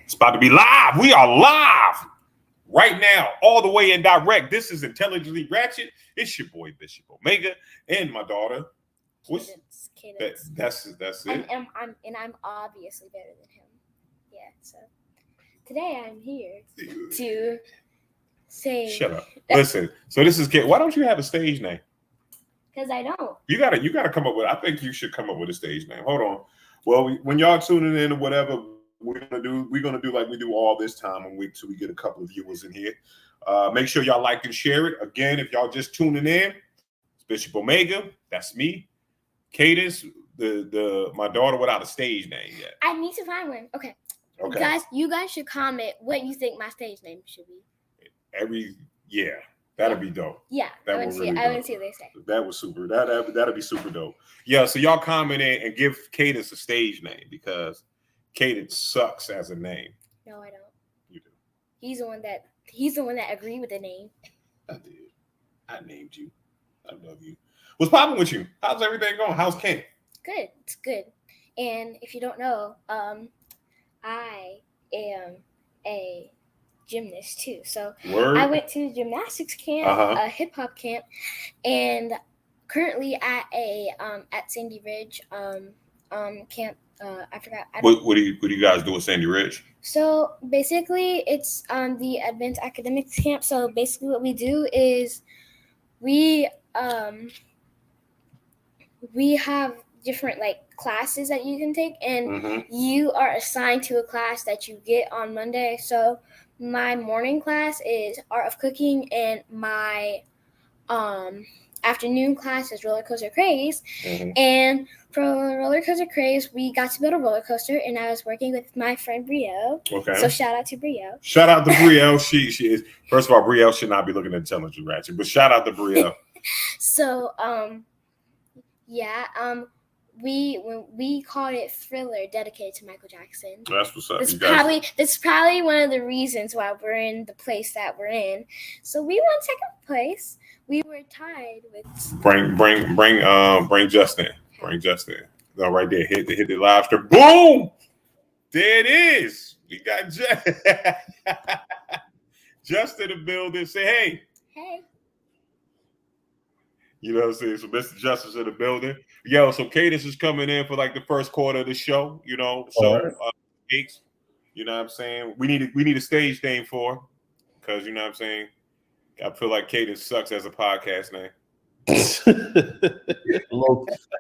It's about to be live. We are live right now, all the way in direct. This is Intelligently Ratchet. It's your boy Bishop Omega and my daughter. Cadence. That's it. I'm obviously better than him. Yeah. So today I'm here to say. Shut up. Listen. So this is Why don't you have a stage name? Because I don't. You gotta come up with. I think you should come up with a stage name. Hold on. Well, when y'all tuning in or whatever, we're gonna do like we do all this time till we get a couple of viewers in here. Make sure y'all like and share it. Again, if y'all just tuning in, it's Bishop Omega. That's me. Cadence, my daughter without a stage name yet. I need to find one. Okay. You guys should comment what you think my stage name should be. That'd be dope. Yeah, I want to see what they say. That was super. That'd be super dope. Yeah, so y'all comment in and give Cadence a stage name because Cadence sucks as a name. No, I don't. You do. He's the one that agreed with the name. I did. I named you. I love you. What's popping with you? How's everything going? How's Ken? Good. It's good. And if you don't know, I am a gymnast too. So Word. I went to gymnastics camp, a hip hop camp, and currently at a at Sandy Ridge camp. I forgot. What do you guys do at Sandy Ridge? So basically, it's the advanced academics camp. So basically, what we do is we have different classes that you can take, and you are assigned to a class that you get on Monday. So my morning class is art of cooking, and my afternoon class is roller coaster craze. And for roller coaster craze, we got to build a roller coaster, and I was working with my friend Brielle. Okay. So shout out to Brielle. Shout out to Brielle. She is, first of all, Brielle should not be looking at Intelligent Ratchet, but shout out to Brielle. So we called it Thriller, dedicated to Michael Jackson. That's what's up. That's probably one of the reasons why we're in the place that we're in. So we won second place. We were tied with. Bring Justin. Bring Justin. No, right there. Hit the live stream. Boom. There it is. We got Justin in the building. Say hey. Hey. You know what I'm saying? So Mr. Justice in the building. Yo, so Cadence is coming in for the first quarter of the show, you know. So Cakes, you know what I'm saying? We need a stage name for, because you know what I'm saying? I feel like Cadence sucks as a podcast name.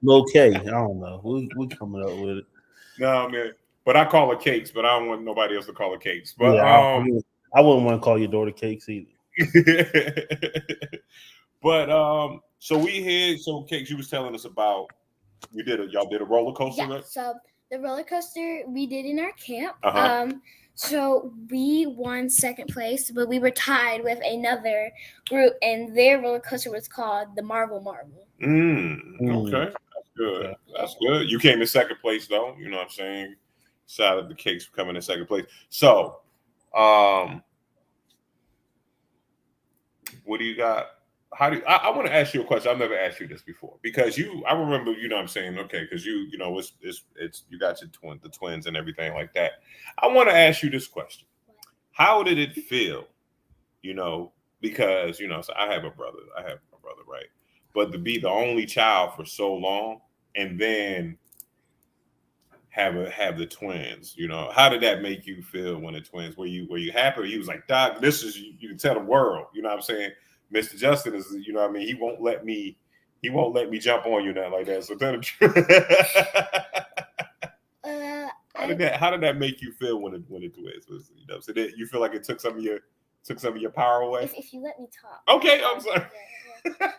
low K. I don't know. We coming up with it. No, man. But I call her Cakes, but I don't want nobody else to call her Cakes. But yeah, I wouldn't want to call your daughter Cakes either. But so we here. So Cakes, you was telling us about y'all did a roller coaster. Yeah. Right? So the roller coaster we did in our camp. So we won second place, but we were tied with another group, and their roller coaster was called the Marvel. Okay, that's good. That's good. You came in second place though. You know what I'm saying? Shout out to Cakes for coming in second place. So, what do you got? I want to ask you a question. I've never asked you this before because I remember, you know what I'm saying? Okay, because you know, it's you got the twins and everything like that. I want to ask you this question. How did it feel? You know, because, you know, so I have a brother, right? But to be the only child for so long and then have the twins, you know, how did that make you feel when the twins, were you happy? Or he was like, Doc, this is, you can tell the world, you know what I'm saying? Mr. Justin is, you know what I mean? He won't let me jump on you, nothing like that. So tell the truth. How did that make you feel when the twins was, you know? So that you feel like it took some of your power away? If you let me talk. Okay, I'm sorry. Yeah.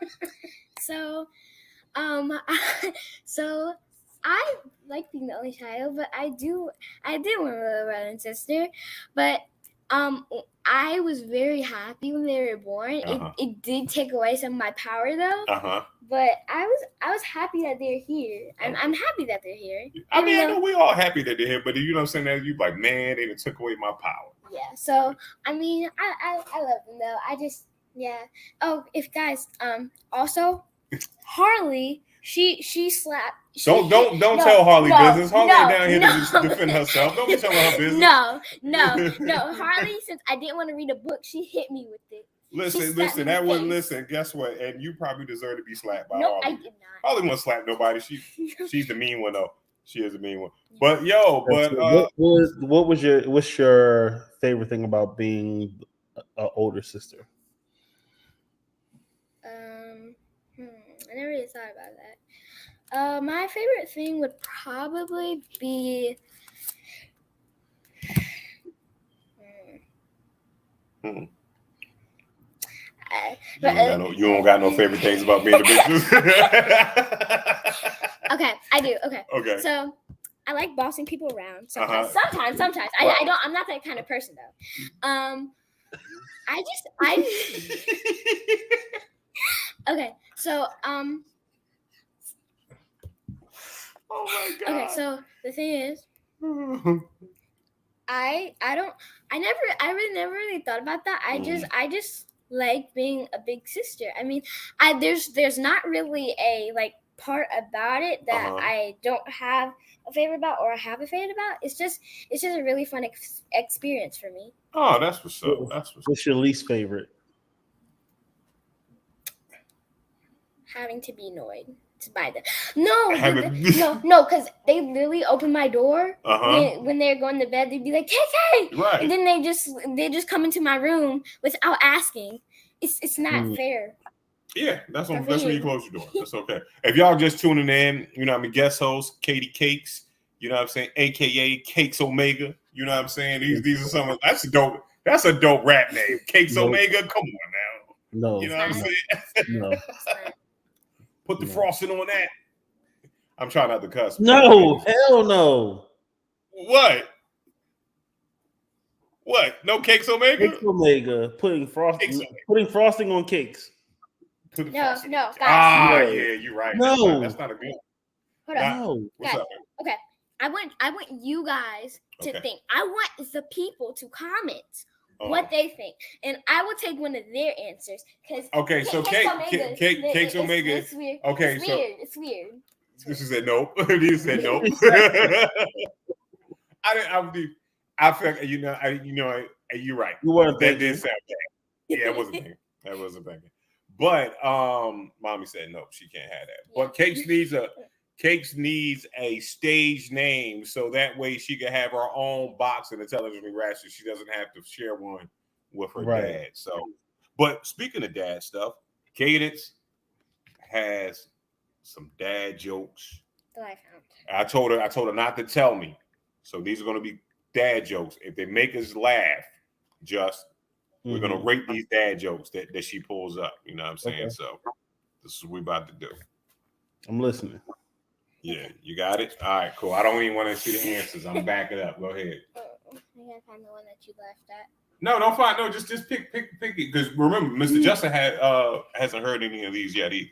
So I like being the only child, but I did want a brother and sister, but I was very happy when they were born. It did take away some of my power though. But I was happy that they're here. I'm happy that they're here. I mean, I know we all happy that they're here, but you know what I'm saying? That you like, man, they done took away my power. Yeah. So I mean, I love them though. Oh, if guys, also Harley she slapped. Don't tell Harley business. Harley ain't down here to defend herself. Don't be telling her business. No. Harley, since I didn't want to read a book, she hit me with it. Listen. That was listen. Guess what? And you probably deserve to be slapped by Harley. I did not. Harley won't slap nobody. She's the mean one though. She is the mean one. But what's your favorite thing about being an older sister? I never really thought about that. My favorite thing would probably be. You don't got no favorite things about being a bitch. Okay, I do. Okay. So I like bossing people around. Sometimes. I'm not that kind of person though. Okay, so oh my god. Okay, so the thing is, I really never thought about that. I just like being a big sister. I mean, there's not really a like part about it that I don't have a favorite about or have a favorite about. It's just a really fun experience for me. Oh, that's what's up. What's your least favorite? Having to be annoyed by them. No, because they literally open my door when they're going to bed. They'd be like, "KK," right, and then they just come into my room without asking. It's not fair. Yeah, that's when you close your door. That's okay. If y'all just tuning in, you know what I mean, guest host Katie Cakes, you know what I'm saying, aka Cakes Omega. You know what I'm saying? These are some of that's a dope rap name. Cakes Omega. Come on now. No. You know what I'm saying? No. Put the frosting on that. I'm trying not to cuss. No, hell no. What? No Cakes Omega? Cakes Omega. Putting frosting on cakes. No, guys. Yeah, you're right. No. That's not a good one. Hold on. No. What's up? Okay. I want you guys to think. I want the people to comment what they think, and I will take one of their answers. Okay, so Cakes Omega. It's weird. Okay, it's weird. This is a nope. This said nope. I feel you're right. You weren't that did sound bad. Yeah, it wasn't bad. That wasn't bad. But mommy said no, she can't have that. But Cakes needs a stage name so that way she can have her own box in the television Ratchet. She doesn't have to share one with her dad. So, but speaking of dad stuff, Cadence has some dad jokes. That I I found. told her not to tell me. So these are going to be dad jokes. If they make us laugh, we're going to rate these dad jokes that she pulls up. You know what I'm saying? Okay. So this is what we're about to do. I'm listening. Yeah, you got it? All right, cool. I don't even want to see the answers. I'm backing up. Go ahead. I gotta find the one that you laughed at. No, don't find. No, just pick it. Because remember, Mr. Justin hasn't heard any of these yet either.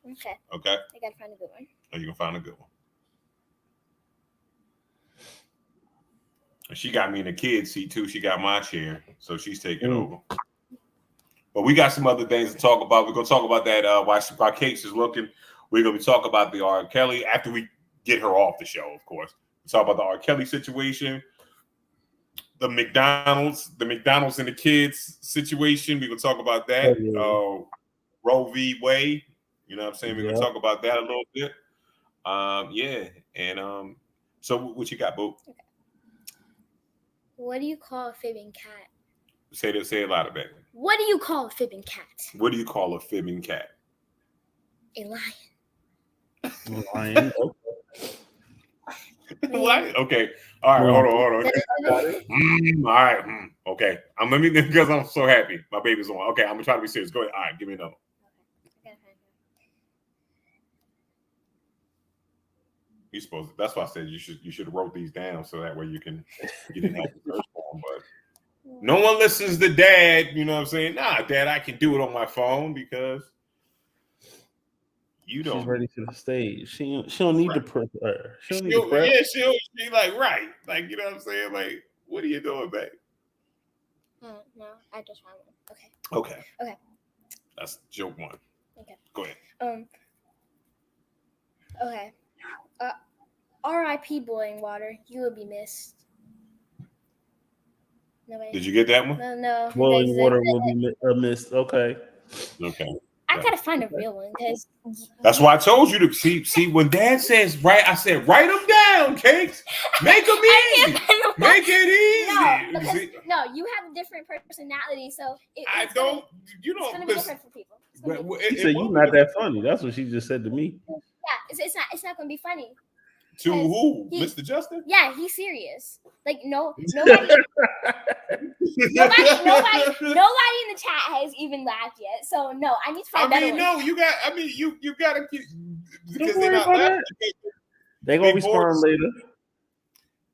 Okay. I gotta find a good one. Oh, you can find a good one. She got me in the kids' seat too. She got my chair, so she's taking over. But we got some other things to talk about. We're gonna talk about that while Cakes is looking. We're gonna be talking about the R. Kelly after we get her off the show, of course. We talk about the R. Kelly situation, the McDonald's and the kids situation. We're gonna talk about that. Roe v. Wade. You know what I'm saying? We're gonna talk about that a little bit. And so what you got, Boo? Okay. What do you call a fibbing cat? Say it louder, baby. What do you call a fibbing cat? What do you call a fibbing cat? A lion. A lion. Lion. Okay. All right. Hold on. All right. Okay. Because I'm so happy. My baby's on. Okay. I'm gonna try to be serious. Go ahead. All right. Give me another. You supposed to, that's why I said you should have wrote these down so that way you didn't have to search for them. But no one listens to Dad. You know what I'm saying? Nah, Dad, I can do it on my phone because you don't. She's ready for the stage. She don't need to prepare. She like right. Like, you know what I'm saying? Like, what are you doing, babe? No, I just found one. Okay. That's joke one. Okay. Go ahead. Okay. R.I.P. Boiling Water. You will be missed. Nobody. Did you get that one? No. Boiling water will be missed. Okay. Okay. I gotta find a real one because That's why I told you to see when Dad says I said write them down, Cakes. Make them easy. Make it easy. No, you have a different personality, so I don't. It's gonna be different for people. She said you're not that funny. That's what she just said to me. Yeah, it's not gonna be funny. To who? Mr. Justin? Yeah, he's serious. Like nobody in the chat has even laughed yet. So no, I need to find better ones. No, you got. You gotta keep because Don't they're worry not about laughing. They're gonna respond later.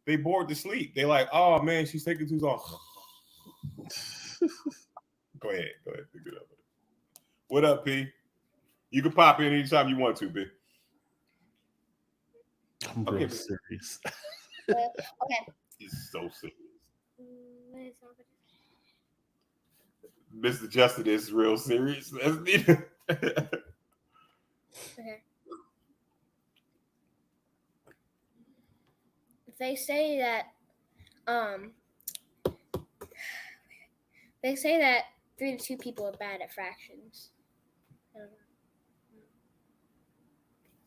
They bored to sleep. They like, oh man, she's taking too long. Go ahead. Pick it up. What up, P? You can pop in anytime you want to, P. I'm real serious. Okay. He's so serious. Mr. Justin is real serious. That's neither. Okay. They say that 3 to 2 people are bad at fractions.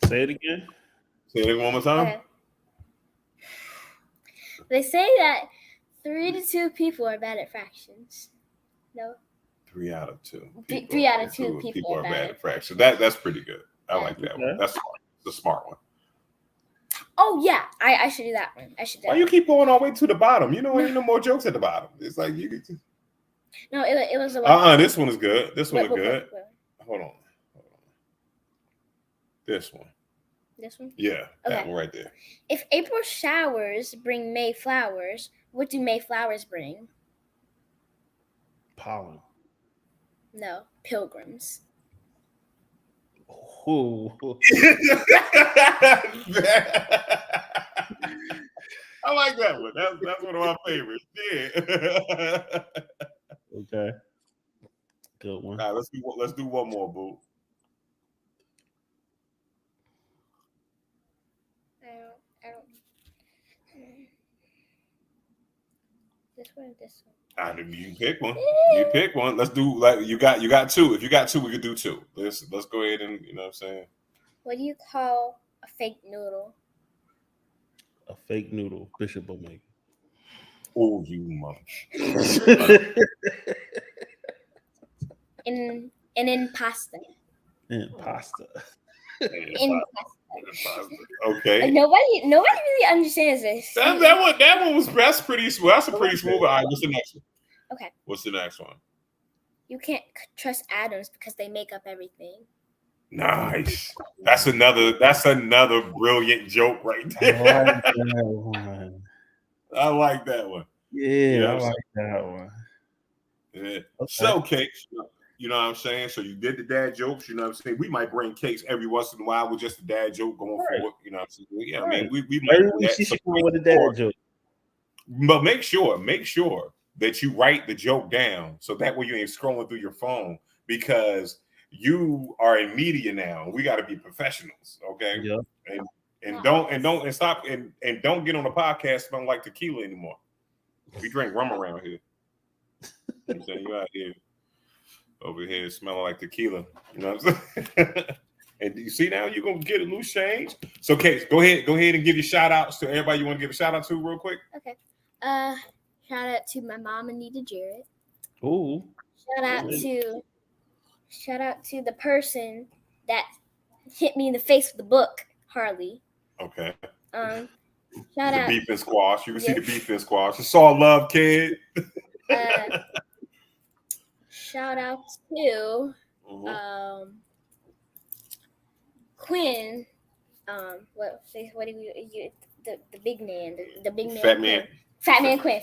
Say it again. Say it one more time. Okay. They say that 3 to 2 people are bad at fractions. No. 3 out of 2. 3 out of 2 people are bad at fractions. That's pretty good. I like that one. That's smart. It's a smart one. Oh yeah, I should do that one. Why you keep going all the way to the bottom? You know, ain't no more jokes at the bottom. It's like you get to... No, it was a this one is good. This one is good. Hold on. This one. This one? Yeah, that one right there. If April showers bring May flowers, what do May flowers bring? Pollen. No, pilgrims. Ooh. I like that one. That's one of my favorites. Yeah. Okay. Good one. All right, let's do one more, boo. I don't. This one. You pick one. You pick one. Let's do you got 2. If you got 2, we could do 2. Let's go ahead and you know what I'm saying. What do you call a fake noodle? A fake noodle, Bishop Omega. Oh, you mother. In pasta. In pasta. In pasta. Okay. Like, nobody really understands this. That one was pretty smooth. That's a pretty smooth. All right, what's the next one? Okay. What's the next one? You can't trust atoms because they make up everything. Nice. That's another brilliant joke right there. I like that one. Yeah, I like that one. Yeah. Okay. So, Cakes, you know what I'm saying? So you did the dad jokes, you know what I'm saying? We might bring Cakes every once in a while with just a dad joke going forward, you know what I'm saying? Yeah, I mean, we might do that. She should come with a dad joke. But make sure that you write the joke down so that way you ain't scrolling through your phone because you are in media now. We got to be professionals, okay? Yeah. And don't get on the podcast smelling like tequila anymore. We drink rum around here. You know what I'm saying? You out here over here smelling like tequila. You know what I'm saying? And you see now you're gonna get a loose change. So Kate, go ahead and give your shout outs to everybody you want to give a shout out to real quick. Okay. Shout out to my mom, Anita Jarrett. Ooh. Shout out to the person that hit me in the face with the book, Harley. Okay. Shout the out beef and squash. You can see the beef and squash. It's all love, kid. Shout out to Quinn. What do you the big man, the big man, Fat Man Quinn.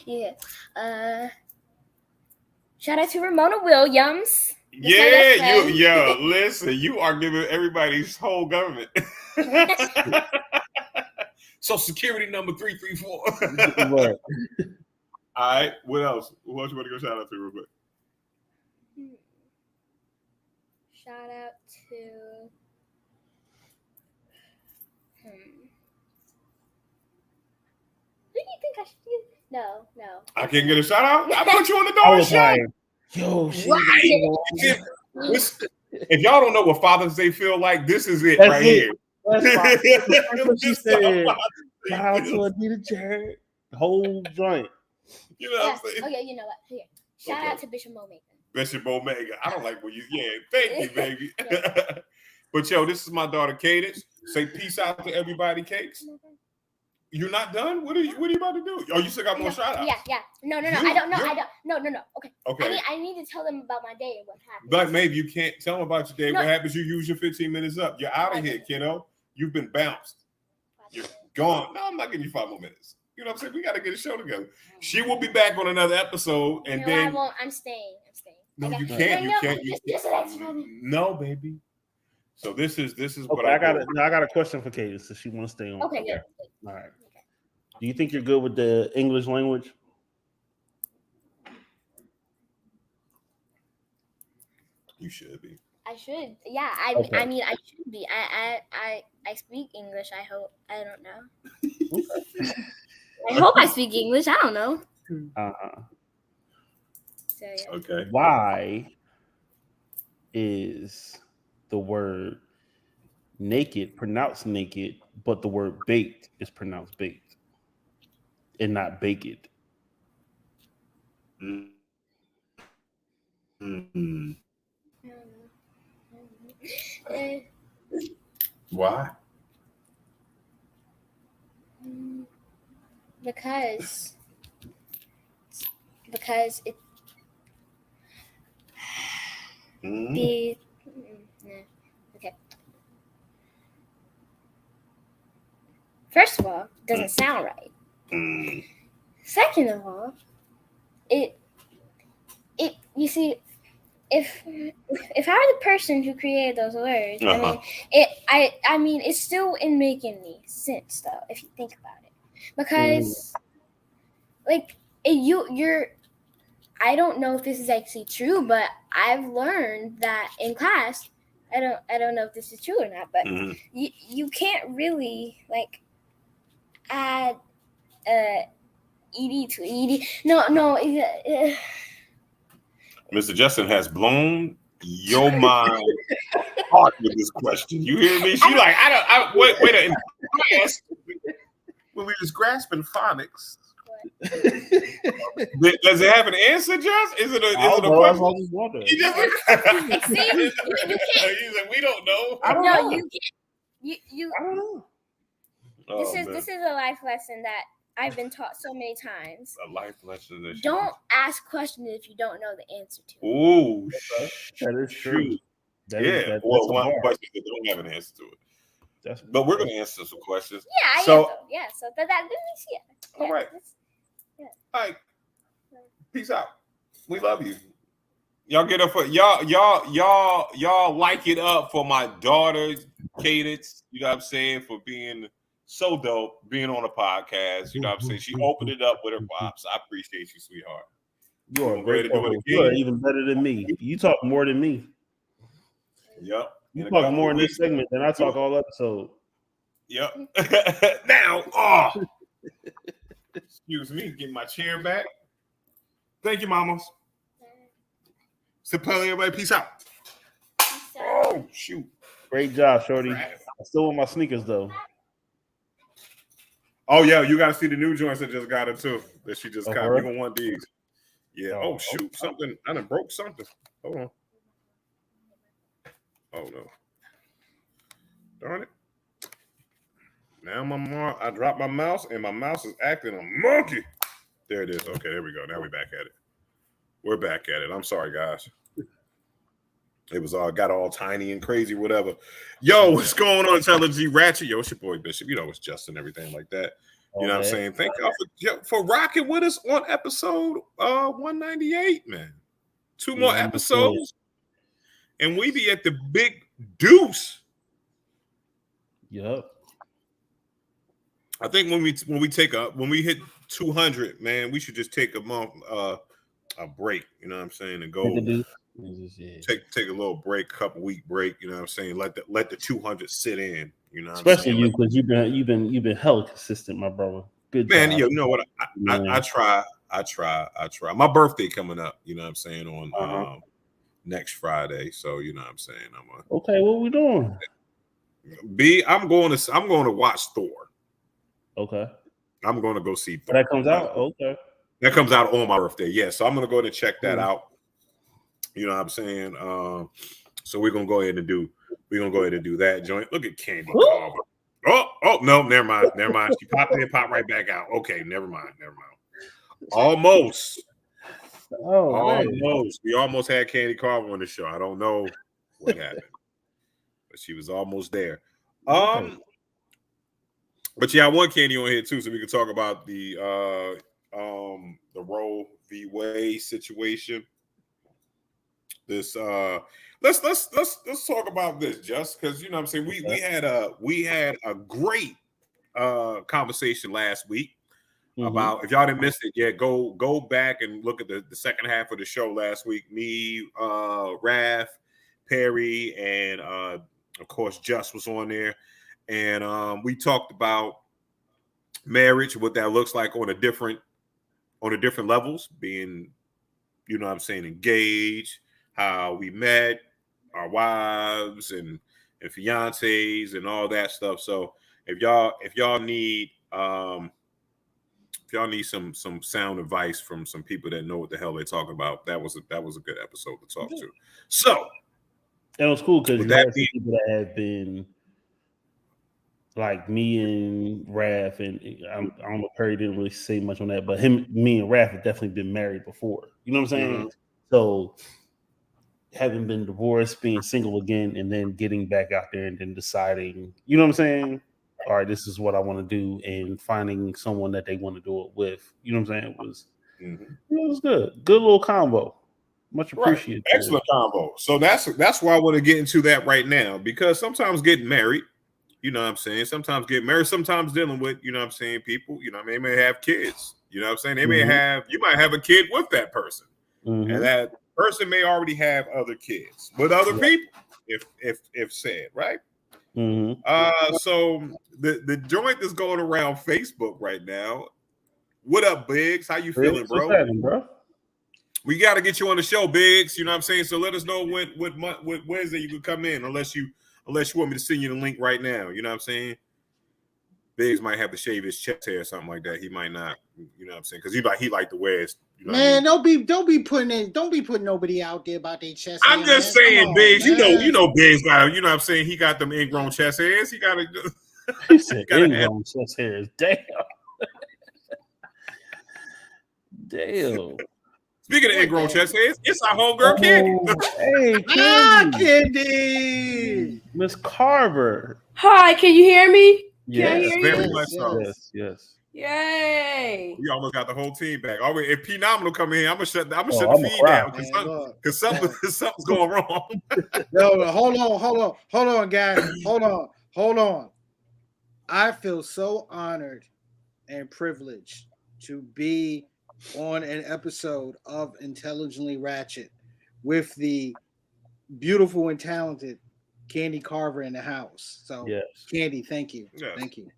Yeah. Shout out to Ramona Williams. Listen, you are giving everybody's whole government. Social Security number 334. Right. All right, what else? Who else you want to go shout out to real quick? Shout out to Who do you think I should do? No. I can't get a shout out. I put you on the I door was show. like, yo, she If y'all don't know what Father's Day feel like, this is it That's right it. here. That's fine. The first one she This is how said, Father's Day shout out feels. to Anita Jarrett. Whole joint. You know what I'm saying? Okay, you know what? Here. Shout out to Bishop Omega. Bishop Omega. I don't like when you. Yeah, thank you, baby. But yo, this is my daughter, Cadence. Say peace out to everybody, Cakes. You're not done? What are you about to do? Oh, you still got more shout outs? Yeah. No. I don't know. No. Okay. Okay. I need to tell them about my day and what happened. But maybe you can't tell them about your day. What happens? You use your 15 minutes up. You're out of here, kiddo. You've been bounced. You're gone. No, I'm not giving you 5 more minutes. You know what I'm saying? We got to get a show together. She will be back on another episode, and then I won't. I'm staying. No, you can't. You can't. No, baby. So this is what I got a question for Katie, so she wants to stay on. Okay. All right. Do you think you're good with the English language? You should be. I should. Yeah. I mean, I should be. I speak English. I hope. I don't know. I hope I speak English. I don't know. So, yeah. Okay. Why is the word naked pronounced naked, but the word baked is pronounced baked and not baked? Mm-hmm. Why? Because it the okay. First of all, it doesn't sound right. Second of all, it you see, if I were the person who created those words, I mean it's still in making any sense though if you think about it, because like you're. I don't know if this is actually true, but I've learned that in class. I don't know if this is true or not, but you can't really like add ed to ed. No. Mr. Justin has blown your mind hard with this question. You hear me? She like wait a class when we was grasping phonics. Does it have an answer, Josh? Is it a question? He just you can't. He's like, we don't know. I don't know. You can't. You. I don't know. This is a life lesson that I've been taught so many times. A life lesson. Don't ask questions if you don't know the answer to it. Oh, that is true. Well, one question that don't have an answer to it. But we're gonna answer some questions. Yeah. So that yeah. All right. All right. Peace out. We love you. Y'all get up for y'all like it up for my daughter, Cadence. You know what I'm saying, for being so dope, being on a podcast. You know what I'm saying. She opened it up with her pops. I appreciate you, sweetheart. You are great. You are even better than me. You talk more than me. Yep. You talk more in this segment than I talk all episode. Yep. Now, excuse me, get my chair back. Thank you, mamas. So, everybody, peace out. Oh, shoot. Great job, shorty. I still want my sneakers, though. Oh, yeah, you got to see the new joints that just got it, too. That she just got. We're going to want these. Yeah. Oh, shoot. Something. I done broke something. Hold on. Oh, no. Darn it. Now I dropped my mouse, and my mouse is acting a monkey. There it is. Okay, there we go. Now we're back at it. We're back at it. I'm sorry, guys. It was got all tiny and crazy, whatever. Yo, what's going on, G Ratchet? Yo, it's your boy Bishop. You know, it's Justin, everything like that. You know what I'm saying? Thank y'all for rocking with us on episode 198, man. 2 more episodes, and we be at the big deuce. Yep. I think when we hit 200, man, we should just take a month a break. You know what I'm saying? And go take a little break, a couple week break. You know what I'm saying? Let the 200 sit in. You know what I'm Especially saying? you, because you've been hella consistent, my brother. Good Man, job. you know what? Man. I try. My birthday coming up, you know what I'm saying, on next Friday. So, you know what I'm saying? Okay, what we doing? I'm going to watch Thor. Okay. I'm going to go see Thor. That comes out? Okay. That comes out on my birthday. Yeah. So I'm going to go ahead and check that Mhm. out. You know what I'm saying? So we're going to go ahead and do that joint. Look at Candy Carver. Oh, no, never mind. She popped in, popped right back out. Okay, never mind. Almost. Oh, man. We almost had Candy Carver on the show. I don't know what happened, but she was almost there. Okay. But yeah, I want Candy on here too, so we can talk about the Roe v. Wade situation. This let's talk about this, just because, you know what I'm saying, we had a great conversation last week about, if y'all didn't miss it yet, go back and look at the second half of the show last week. Me, Raph, Perry, and of course Just was on there, and we talked about marriage, what that looks like on a different levels, being, you know what I'm saying, engaged, how we met, our wives and fiancés and all that stuff. So if y'all need some sound advice from some people that know what the hell they're talking about, that was a good episode to talk to. So it was cool because you that had some people that have been like me and Raph, and I don't know, Perry didn't really say much on that, but me and Raph have definitely been married before. You know what I'm saying? Mm-hmm. So having been divorced, being single again, and then getting back out there and then deciding, you know what I'm saying? All right, this is what I want to do, and finding someone that they want to do it with. You know what I'm saying? It was good. Good little combo. Much appreciated. Right. Excellent combo. So that's why I want to get into that right now, because sometimes getting married, you know what I'm saying, sometimes dealing with, you know what I'm saying, people, you know, they may have kids, you know what I'm saying, you might have a kid with that person, and that person may already have other kids with other people, if said, right? So the joint that's going around Facebook right now. What up, Biggs? How you feeling, bro? What's happening, bro? We got to get you on the show, Biggs. You know what I'm saying? So let us know what Wednesday you could come in, unless you want me to send you the link right now. You know what I'm saying? Biggs might have to shave his chest hair or something like that. He might not. You know what I'm saying? Because he like to wear his. You know, man, don't be putting nobody out there about their chest hair. I'm just saying, Biggs. You know, Biggs got. You know what I'm saying? He got them ingrown chest hairs. He got to. He said ingrown chest hairs. Damn. Damn. Speaking of ingrown chest hairs, it's our homegirl Candy. Hey, Candy. Miss Carver. Hi, can you hear me? Yes, can I hear very you? much so. Yes. Yay! We almost got the whole team back. If P Nominal come in here, I'm gonna shut the feed cry. down because something's going wrong. No, hold on, guys. Hold on. I feel so honored and privileged to be on an episode of Intelligently Ratchet with the beautiful and talented Candy Carver in the house. So, yes. Candy, thank you. Yes. Thank you.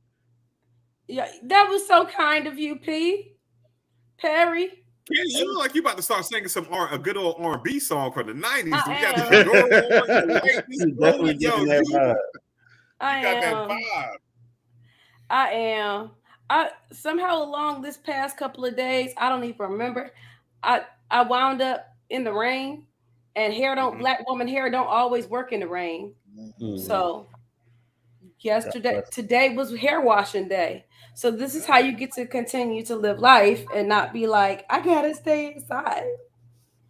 Yeah, that was so kind of you, P. Perry. Candy, you look like you about to start singing a good old R&B song from the 90s. I We got am. the fedora on. Definitely getting that vibe. I got am. that vibe. I am. I somehow along this past couple of days, I don't even remember. I wound up in the rain, and black woman hair don't always work in the rain. So today was hair washing day. So this is how you get to continue to live life and not be like, I gotta stay inside.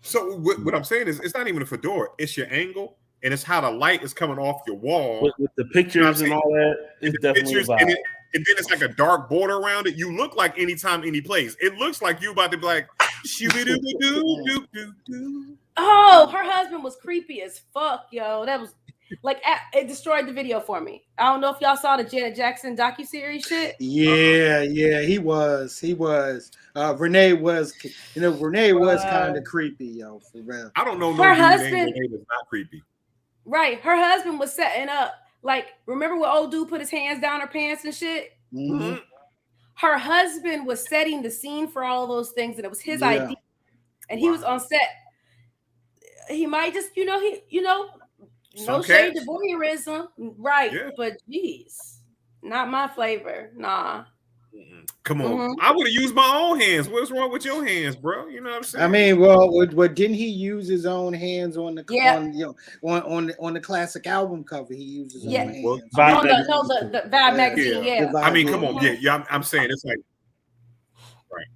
So what I'm saying is, it's not even a fedora; it's your angle, and it's how the light is coming off your wall with the pictures and all that. It's definitely a vibe. And then it's like a dark border around it. You look like anytime, any place. It looks like you about to be like, shoo-be-doo-doo-doo-doo-doo. Oh, her husband was creepy as fuck, yo. That was like, it destroyed the video for me. I don't know if y'all saw the Janet Jackson docuseries shit. Yeah, he was. Renee was kind of creepy, yo, for real. I don't know. Her husband is not creepy. Right. Her husband was setting up Like, remember when old dude put his hands down her pants and shit? Mhm. Her husband was setting the scene for all of those things, and it was his Yeah. idea. And he was on set. He might just, no shade to voyeurism, right? Yeah. But geez, not my flavor. Nah. Come on, I would have used my own hands. What's wrong with your hands, bro? You know what I'm saying? I mean, well, didn't he use his own hands on the Yeah. on the classic album cover? He used his Yeah. own hands. On the Vibe magazine. Yeah. The I mean, Vibe, come on, yeah. I'm saying it's like, right.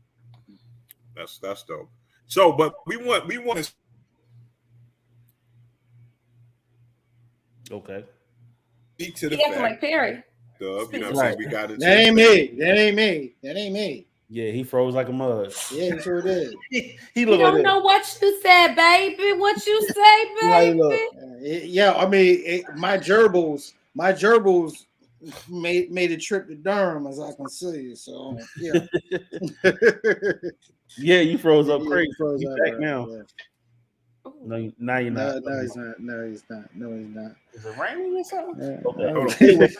That's dope. So, but we want to. Okay. Speak to the He acting fact, like Perry. Dub, you know what I'm saying? We got it. That ain't me. That ain't me. That ain't me. Yeah, he froze like a mug. Yeah, he sure did. He You looked like don't know what you said, baby. What you say, How he baby? look? Yeah, I mean, my gerbils made a trip to Durham, as I can see. So yeah. Yeah, you froze up Yeah, crazy. he froze You up, back right, now. yeah. No, now you're not. No, he's not. No, he's not. No, he's not. Is it raining or something? Yeah. Okay. Hold on. Anyway,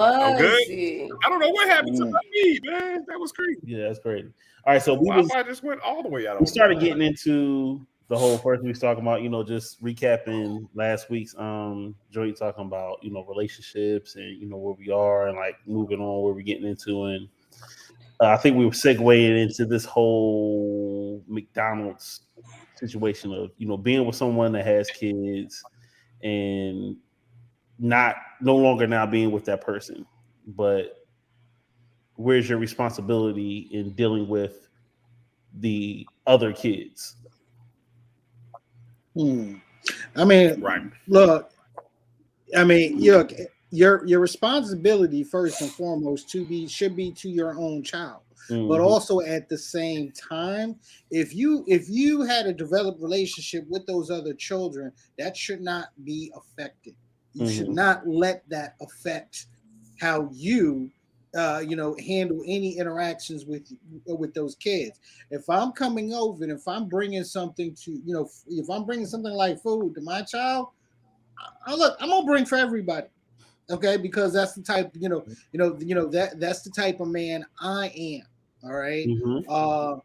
I'm good. I don't know what happened to my feed, man. That was crazy. yeah, that's crazy. All right, so Wi-Fi just went all the way out. we started getting into the whole first we was talking about, just recapping last week's joint, talking about relationships and where we are and like moving on, where we're getting into, and I think we were segueing into this whole McDonald's situation of being with someone that has kids and no longer now being with that person, but where's your responsibility in dealing with the other kids? I mean, right. Look, I mean, your responsibility first and foremost should be to your own child. Mm-hmm. But also at the same time, if you had a developed relationship with those other children, that should not be affected. You should not let that affect how you handle any interactions with those kids. If I'm coming over and if I'm bringing something if I'm bringing something like food to my child, I'm gonna bring for everybody. Okay, because that's the type, that's the type of man I am. All right. A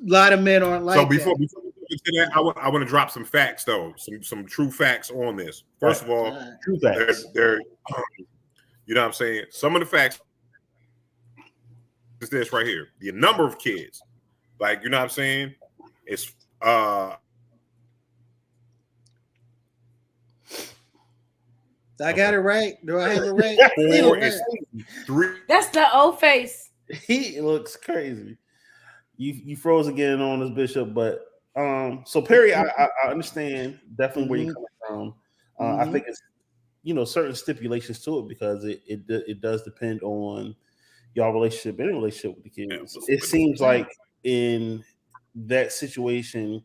lot of men aren't like so before that. we get to that, I want to drop some facts though, some true facts on this. First of all, true facts. They're you know what I'm saying? Some of the facts is this right here. The number of kids, like, you know what I'm saying? It's I got it right. Do I have it right? Four is 3. That's the old face. He looks crazy. You froze again on this, Bishop, but so Perry, I understand definitely where you're coming from. I think it's certain stipulations to it because it does depend on y'all relationship, any relationship with the kids. It seems like in that situation,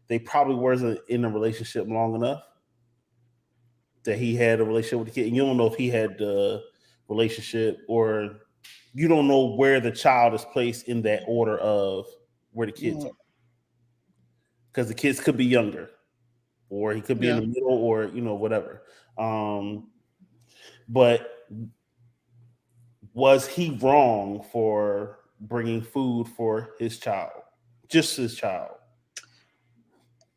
they probably wasn't in a relationship long enough that he had a relationship with the kid. And you don't know if he had the relationship, or you don't know where the child is placed in that order of where the kids are. Because the kids could be younger, or he could be in the middle, or whatever. But was he wrong for bringing food for his child, just his child?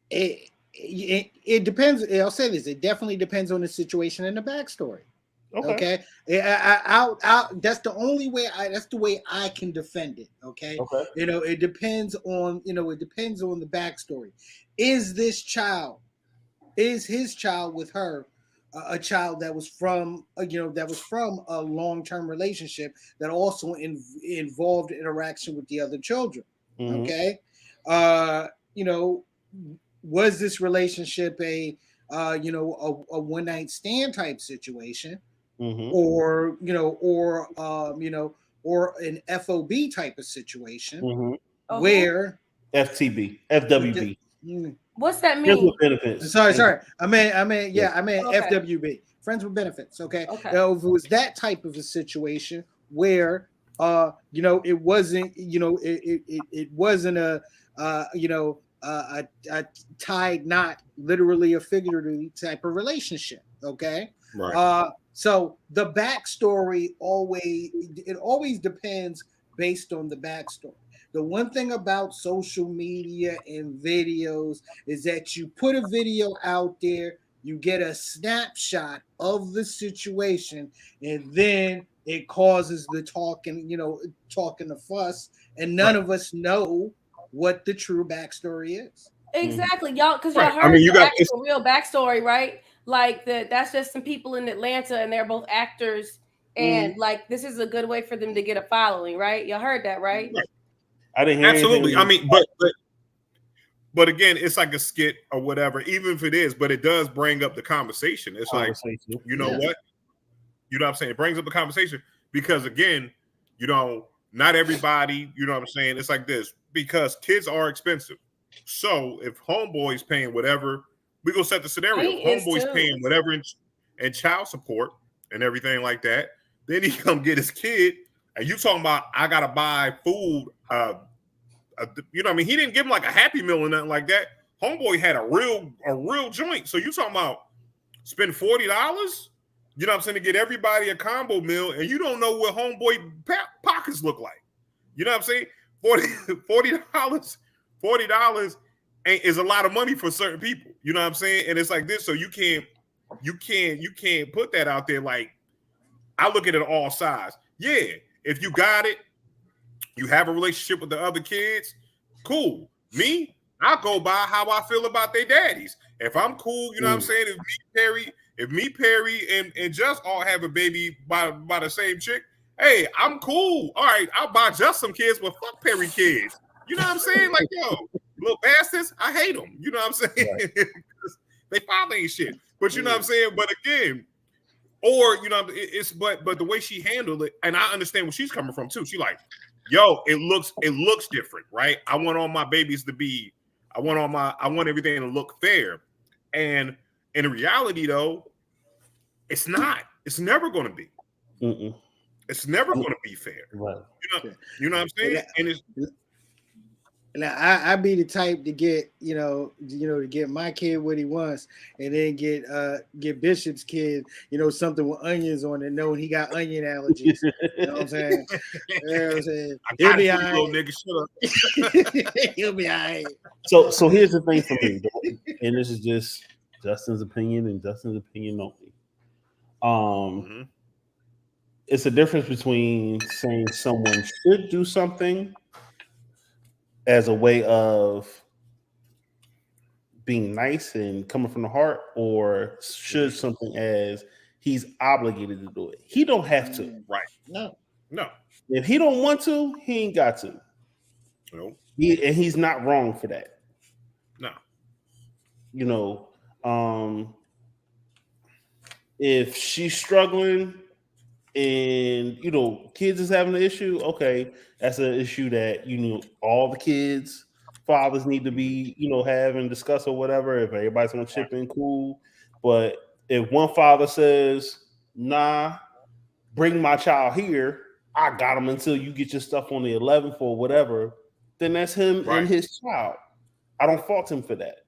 It depends. I'll say this: it definitely depends on the situation and the backstory. Okay. That's the only way. That's the way I can defend it. Okay. It depends on the backstory. Is his child with her a child that was from a long-term relationship that also involved interaction with the other children? Okay. Was this relationship a one-night stand type situation, or an FOB type of situation where FWB. What's that mean? Friends with benefits. Sorry. I meant FWB. Friends with benefits. Okay. Okay. Now, if it was that type of a situation where it wasn't it wasn't a tied knot, literally or figuratively, type of relationship. Okay. Right. So the backstory always depends based on the backstory. The one thing about social media and videos is that you put a video out there, you get a snapshot of the situation, and then it causes the talking the fuss, and none Right. of us know what the true backstory is. Exactly, y'all, because y'all Right. I heard mean, you the got it's actual real backstory, right? Like that's just some people in Atlanta, and they're both actors, and like this is a good way for them to get a following, right? Y'all heard that, right? right. I didn't hear Absolutely. I anything. mean, but again, it's like a skit or whatever, even if it is, but it does bring up the conversation. It's like, Conversation. you know Yeah. what? You know what I'm saying? It brings up the conversation because again, not everybody, you know what I'm saying? It's like this because kids are expensive. So if homeboy's paying whatever, we gonna set the scenario. Paint is Homeboy's too. paying whatever in child support and everything like that. Then he come get his kid, and you talking about I gotta buy food. You know what I mean? He didn't give him like a Happy Meal or nothing like that. Homeboy had a real joint. So you talking about spend $40? You know what I'm saying, to get everybody a combo meal, and you don't know what homeboy pockets look like. You know what I'm saying? $40 $40 is a lot of money for certain people. You know what I'm saying? And it's like this, so you can't put that out there. Like, I look at it all sides. Yeah, if you got it, you have a relationship with the other kids, cool. Me, I'll go by how I feel about their daddies. If I'm cool, you know what I'm saying? If me, Perry, and Just all have a baby by the same chick, hey, I'm cool. All right, I'll buy Just some kids, but fuck Perry kids. You know what I'm saying? Like, yo, little bastards, I hate them. You know what I'm saying? Right. They father ain't shit. But you know what I'm saying? But again, or but the way she handled it, and I understand where she's coming from too. She like, yo, it looks different, right? I want all my babies to be, I want everything to look fair. And in reality, though, it's not. It's never going to be. Mm-mm. It's never going to be fair. Right. You know what I'm saying? And it's. Now I be the type to get to get my kid what he wants, and then get Bishop's kid something with onions on it, knowing he got onion allergies. You know what I'm saying? You know what I'm saying? He'll be all right. Little nigga, shut up. He'll be all right. So here's the thing for me, and this is just Justin's opinion and Justin's opinion only. It's a difference between saying someone should do something as a way of being nice and coming from the heart, or should something as he's obligated to do it. He don't have to. Right. No. If he don't want to, he ain't got to. No. And he's not wrong for that. No. If she's struggling and kids is having an issue, okay, that's an issue that all the kids fathers need to be have and discuss or whatever. If everybody's gonna chip in, cool. But if one father says, nah, bring my child here, I got him until you get your stuff on the 11th or whatever, then that's him and his child. I don't fault him for that.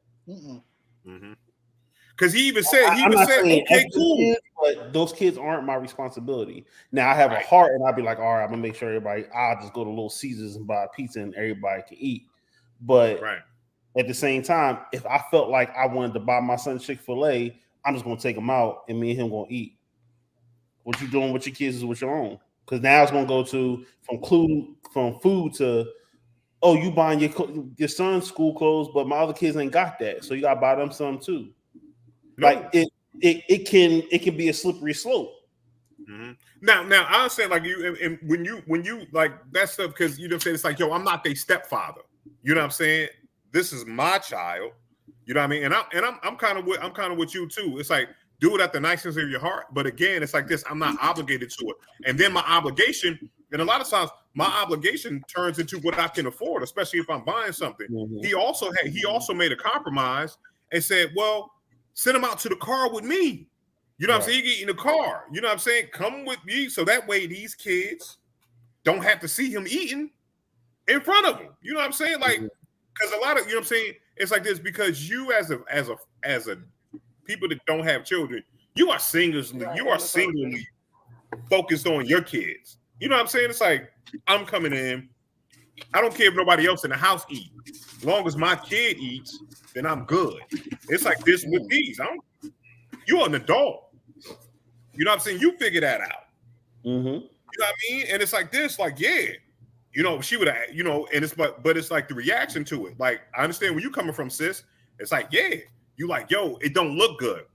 Because he even said, okay, cool. Kids, but those kids aren't my responsibility. Now I have a heart, and I'd be like, all right, I'm gonna make sure I'll just go to Little Caesars and buy a pizza and everybody can eat. But at the same time, if I felt like I wanted to buy my son Chick-fil-A, I'm just gonna take him out and me and him gonna eat. What you doing with your kids is with your own. Because now it's gonna go from food to, oh, you buying your son's school clothes, but my other kids ain't got that, so you gotta buy them some too. Like it can be a slippery slope. Now I understand, like, you, and when you like that stuff, because you know what I'm saying, it's like, yo, I'm not their stepfather. You know what I'm saying? This is my child. You know what I mean? And I'm kind of with you too. It's like, do it at the niceness of your heart. But again, it's like this, I'm not obligated to it. And then my obligation, and a lot of times my obligation turns into what I can afford, especially if I'm buying something. He also made a compromise and said, well, send him out to the car with me. You know what I'm saying? You get in the car. You know what I'm saying? Come with me. So that way these kids don't have to see him eating in front of them. You know what I'm saying? Like, because a lot of, you know what I'm saying? It's like this, because you as a people that don't have children, You are singularly focused on your kids. You know what I'm saying? It's like, I'm coming in. I don't care if nobody else in the house eats. As long as my kid eats, then I'm good. It's like this with these. You're an adult. You know what I'm saying? You figure that out. Mm-hmm. You know what I mean? And it's like this, like, yeah. You know, she would have, you know, and it's but it's like the reaction to it. Like, I understand where you coming from, sis. It's like, yeah, you like, yo, it don't look good.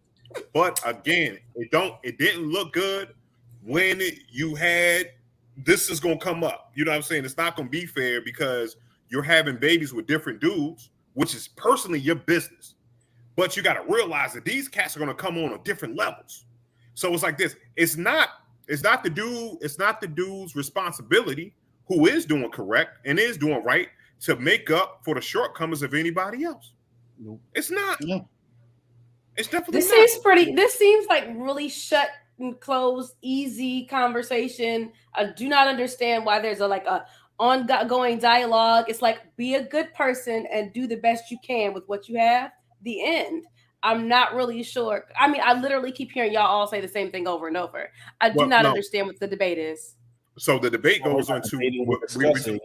But again, it didn't look good when you had this is gonna come up. You know what I'm saying? It's not gonna be fair because you're having babies with different dudes, which is personally your business. But you gotta realize that these cats are gonna come on different levels. So it's like this. It's not the dude's responsibility who is doing correct and is doing right to make up for the shortcomings of anybody else. Nope. It's not. No. It's definitely This seems like really shut and closed, easy conversation. I do not understand why there's a ongoing dialogue. It's like, be a good person and do the best you can with what you have. The end. I'm not really sure. I mean, I literally keep hearing y'all all say the same thing over and over. I do not understand what the debate is. So the debate goes into we're discussing,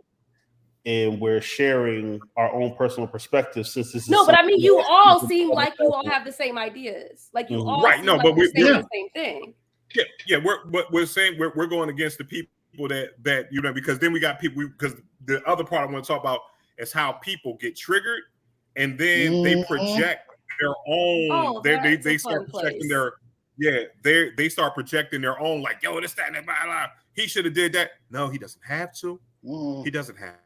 and we're sharing our own personal perspective. Since this is but I mean, you all seem like you all have the same ideas. Like you all right? seem No, like but we're saying the same thing. Yeah. We're saying we're going against the people that you know, because then we got people, because the other part I want to talk about is how people get triggered and then they project their own. They start projecting they start projecting their own, like, yo, this, that, and blah, blah. He should have did that. No, he doesn't have to. He doesn't have.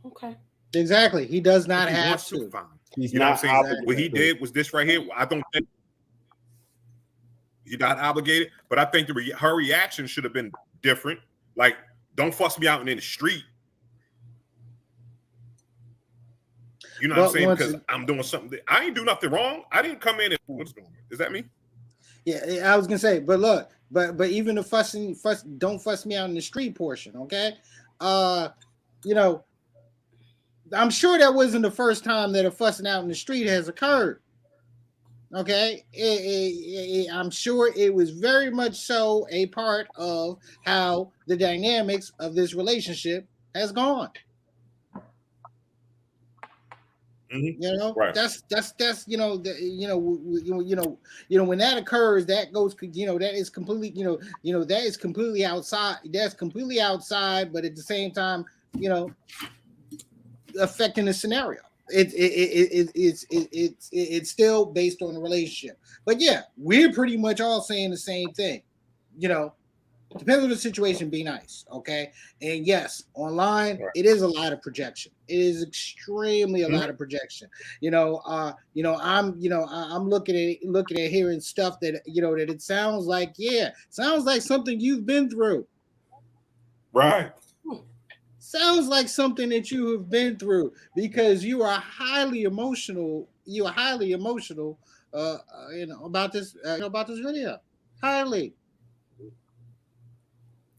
Okay. Exactly. He does not have to. Fine. He's you know not what I'm saying? What he did was this right here. I don't think he's not obligated, but I think her reaction should have been different. Like, don't fuss me out in the street. You know what I'm saying? Because I'm doing something. I ain't do nothing wrong. I didn't come in and what's going on? Is that me? Yeah, I was gonna say, but look, but even the don't fuss me out in the street portion, okay? You know, I'm sure that wasn't the first time that a fussing out in the street has occurred. Okay, I'm sure it was very much so a part of how the dynamics of this relationship has gone. Mm-hmm. You know, right. that's when that occurs, that goes, that is completely, that is completely outside. That's completely outside, but at the same time, affecting the scenario. It's still based on the relationship. But yeah, we're pretty much all saying the same thing. Depends on the situation, be nice, okay? And yes, online, it is a lot of projection. It is extremely a lot of projection. I'm looking at hearing stuff that that it sounds like something you've been through. Right. Sounds like something that you have been through, because you are highly emotional. You are highly emotional about this video. Highly.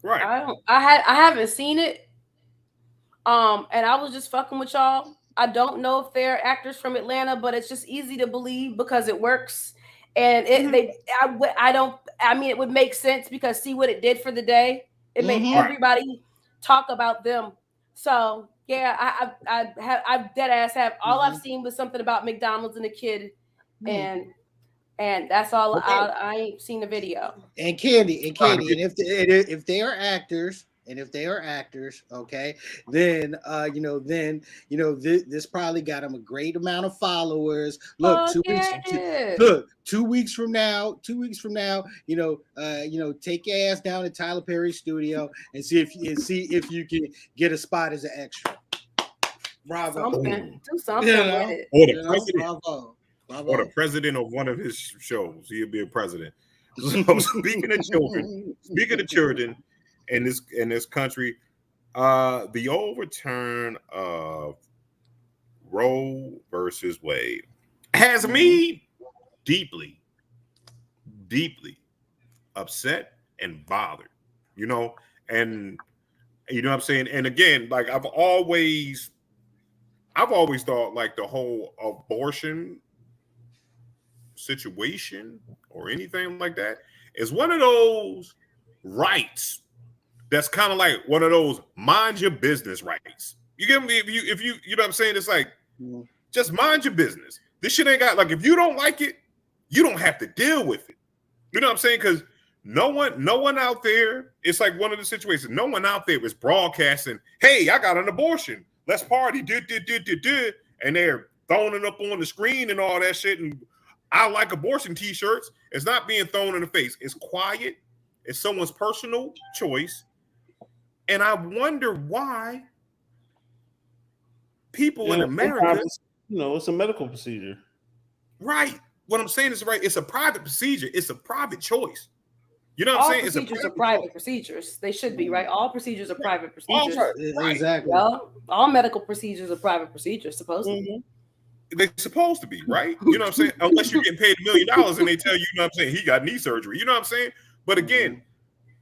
Right. I haven't seen it. And I was just fucking with y'all. I don't know if they're actors from Atlanta, but it's just easy to believe because it works. And it would make sense because see what it did for the day. It made everybody talk about them. So yeah, I've dead ass have all I've seen was something about McDonald's and a kid, and that's all. I ain't seen the video. And Candy, and if they are actors, okay, then this probably got them a great amount of followers. Look, 2 weeks from now, take your ass down to Tyler Perry's studio and see if you can get a spot as an extra. Bravo. Do something with it. Or the president. Bravo. Or the president of one of his shows. He'll be a president. So speaking of children in this country, the overturn of Roe versus Wade has me deeply upset and bothered. And you know what I'm saying? And again, like I've always thought, like, the whole abortion situation or anything like that. It's one of those rights that's kind of like one of those mind your business rights. You get me? If you know what I'm saying? It's like just mind your business. This shit ain't got like if you don't like it, you don't have to deal with it. You know what I'm saying? Because no one out there. It's like one of the situations. No one out there is broadcasting. Hey, I got an abortion. Let's party. And they're throwing it up on the screen and all that shit. And I like abortion T-shirts. It's not being thrown in the face. It's quiet. It's someone's personal choice. And I wonder why people in America, it's a medical procedure. Right. What I'm saying is right. It's a private procedure. It's a private choice. You know what I'm saying? Procedures are private procedures. They should be, right? All procedures are private procedures. Right. Exactly. Well, all medical procedures are private procedures, supposedly. They're supposed to be, right? You know what I'm saying? Unless you're getting paid $1 million and they tell you, you know what I'm saying, he got knee surgery. You know what I'm saying? But again,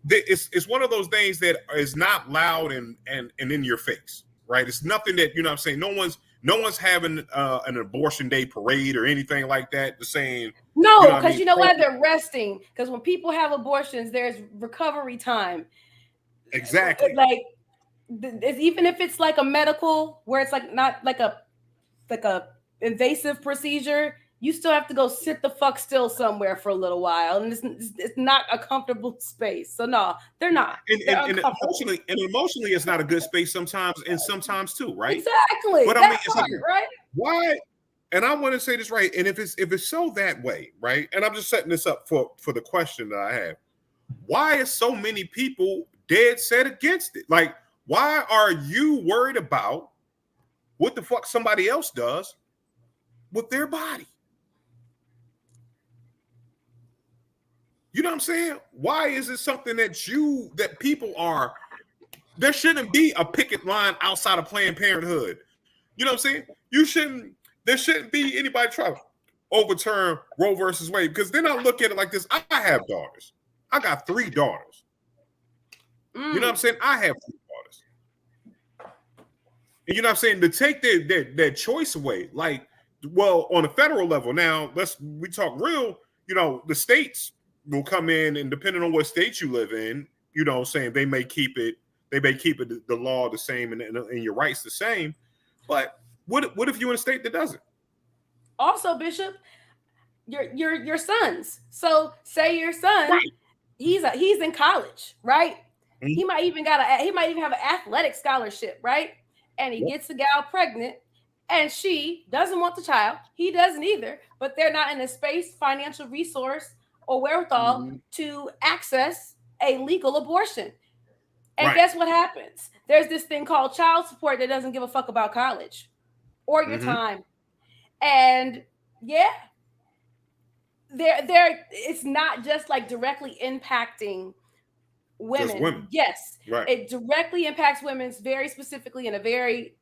it's one of those things that is not loud and in your face, right? It's nothing that, you know what I'm saying, no one's having an abortion day parade or anything like that. The saying no, because you know what? They're resting. Because when people have abortions, there's recovery time. Exactly. Like even if it's like a medical where it's like not like a invasive procedure, you still have to go sit the fuck still somewhere for a little while, and it's not a comfortable space. So no, they're not. And emotionally, it's not a good space sometimes, and sometimes too, right? Exactly. But I mean, it's like, right? Why? And I want to say this right. And if it's so that way, right? And I'm just setting this up for the question that I have. Why is so many people dead set against it? Like, why are you worried about what the fuck somebody else does with their body? You know what I'm saying? Why is it something that people are? There shouldn't be a picket line outside of Planned Parenthood. You know what I'm saying? There shouldn't be anybody trying to overturn Roe versus Wade, because then I look at it like this. I have daughters. I got 3 daughters. You know what I'm saying? I have 3 daughters. And you know what I'm saying? To take their choice away, like, well, on a federal level, now we talk real, the states will come in, and depending on what state you live in, you know what I'm saying, they may keep it the law the same and your rights the same. But what if you're in a state that doesn't? Also, Bishop, your sons. So say your son, right, he's in college, right? Mm-hmm. He might even have an athletic scholarship, right? And he gets the gal pregnant, and she doesn't want the child. He doesn't either, but they're not in a space, financial resource, or wherewithal to access a legal abortion. And guess what happens? There's this thing called child support that doesn't give a fuck about college or your time. And it's not just like directly impacting women. Yes, right. It directly impacts women very specifically in a very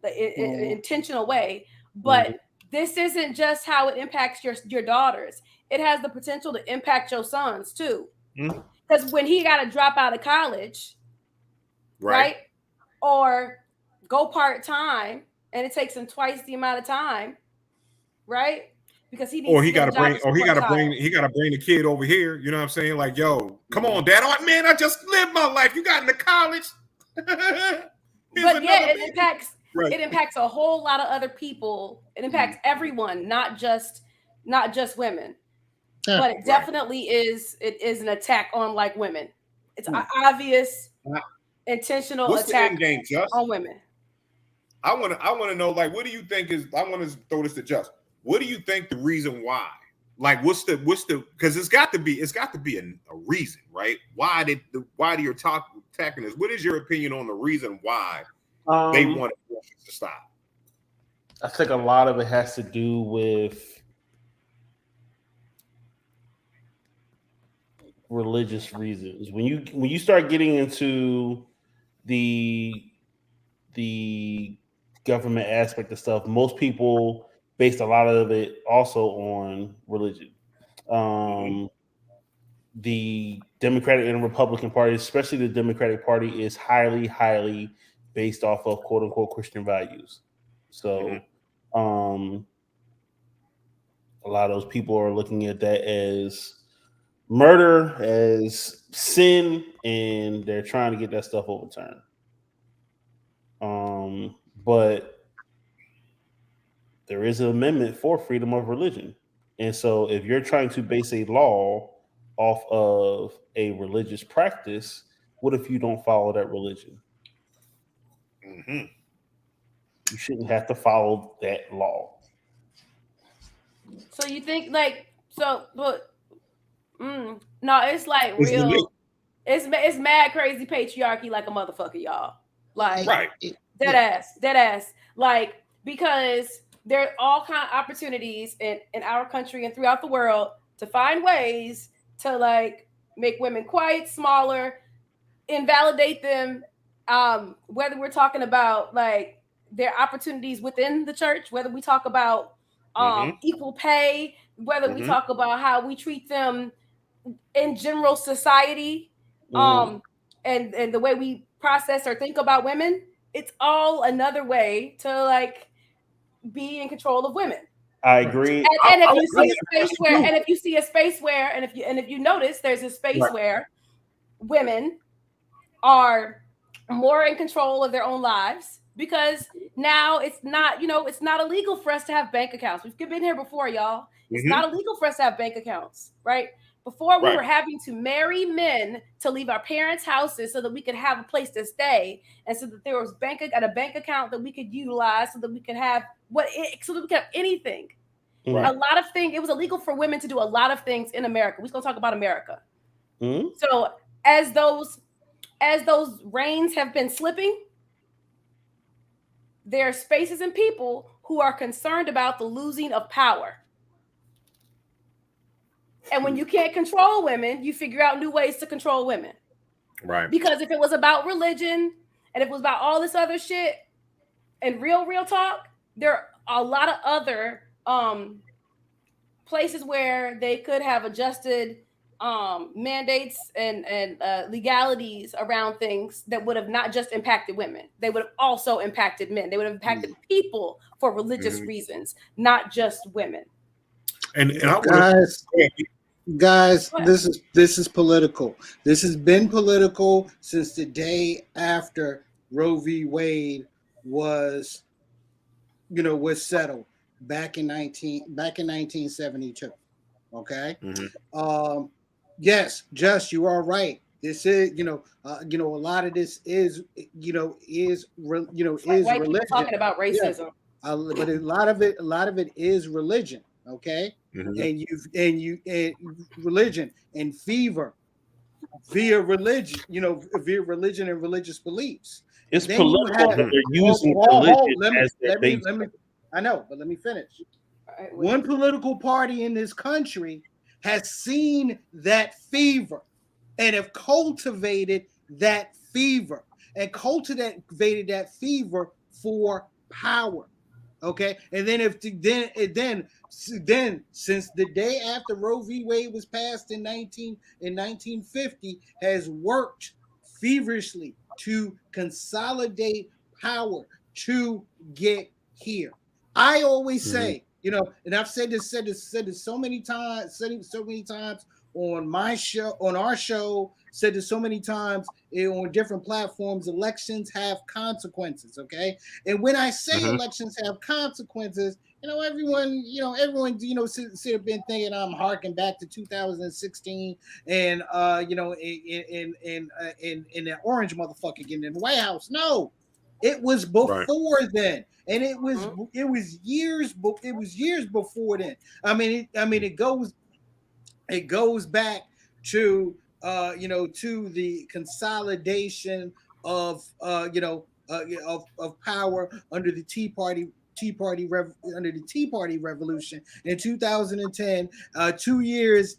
intentional way. But this isn't just how it impacts your daughters. It has the potential to impact your sons too. Because when he got to drop out of college, right? Or go part-time, and it takes him twice the amount of time, right? Because he needs got to bring the kid over here. You know what I'm saying? Like, yo, come on, Dad. Oh, man, I just lived my life. You got into college. But it impacts a whole lot of other people. It impacts everyone, not just women. But it definitely is an attack on like women. It's obvious, intentional attack on women. I want to know, like, what do you think is? I want to throw this to Just. What do you think the reason why? Like, what's the? Because it's got to be a reason, right? Why you're attacking this? What is your opinion on the reason why they want abortions to stop? I think a lot of it has to do with religious reasons. When you start getting into the government aspect of stuff, most people based a lot of it also on religion. The Democratic and Republican Party, especially the Democratic Party, is highly, highly based off of quote unquote Christian values. So A lot of those people are looking at that as murder, as sin, and they're trying to get that stuff overturned. But there is an amendment for freedom of religion. And so if you're trying to base a law off of a religious practice, what if you don't follow that religion? Mm-hmm. You shouldn't have to follow that law. So you think like so, but no, it's like It's the real. It's mad crazy patriarchy like a motherfucker, y'all. Like right. dead ass. Like because there are all kind of opportunities in our country and throughout the world to find ways to like make women quiet, smaller, invalidate them. Whether we're talking about like their opportunities within the church, whether we talk about equal pay, whether we talk about how we treat them in general society, and the way we process or think about women, it's all another way to like be in control of women. I agree. And if you see a space where, and if you see a space where, and if you notice, there's a space where women are more in control of their own lives because now it's not, it's not illegal for us to have bank accounts. We've been here before, y'all. It's not illegal for us to have bank accounts, right? Before we were having to marry men to leave our parents' houses so that we could have a place to stay, and so that there was a bank account that we could utilize, so that we could have so that we could have anything. Right. A lot of things. It was illegal for women to do a lot of things in America. We're gonna talk about America. So as those reins have been slipping, there are spaces and people who are concerned about the losing of power. And when you can't control women, you figure out new ways to control women. Right. Because if it was about religion and if it was about all this other shit and real talk, there are a lot of other places where they could have adjusted mandates and legalities around things that would have not just impacted women. They would have also impacted men. They would have impacted people for religious reasons, not just women. And I guys, this is political. This has been political since the day after Roe v. Wade was settled back in 1972. Okay. Yes, Just, you are right. This is a lot of this is religion. Talking about racism. But a lot of it is religion. Okay. And religion and fever via religion, via religion and religious beliefs. It's then political. They're using religion as their base. I know, but let me finish. One political party in this country has seen that fever and have cultivated that fever for power. Okay, and then since the day after Roe v. Wade was passed in 1950, has worked feverishly to consolidate power to get here. I always say, and I've said this so many times on my show, on our show, said this so many times on different platforms, elections have consequences, okay? And when I say elections have consequences, everyone sit up and thinking I'm harking back to 2016 and in that orange motherfucker getting in the White House. No, it was before then. And it was years before then. It goes back to to the consolidation of power under the Tea Party revolution in 2010, 2 years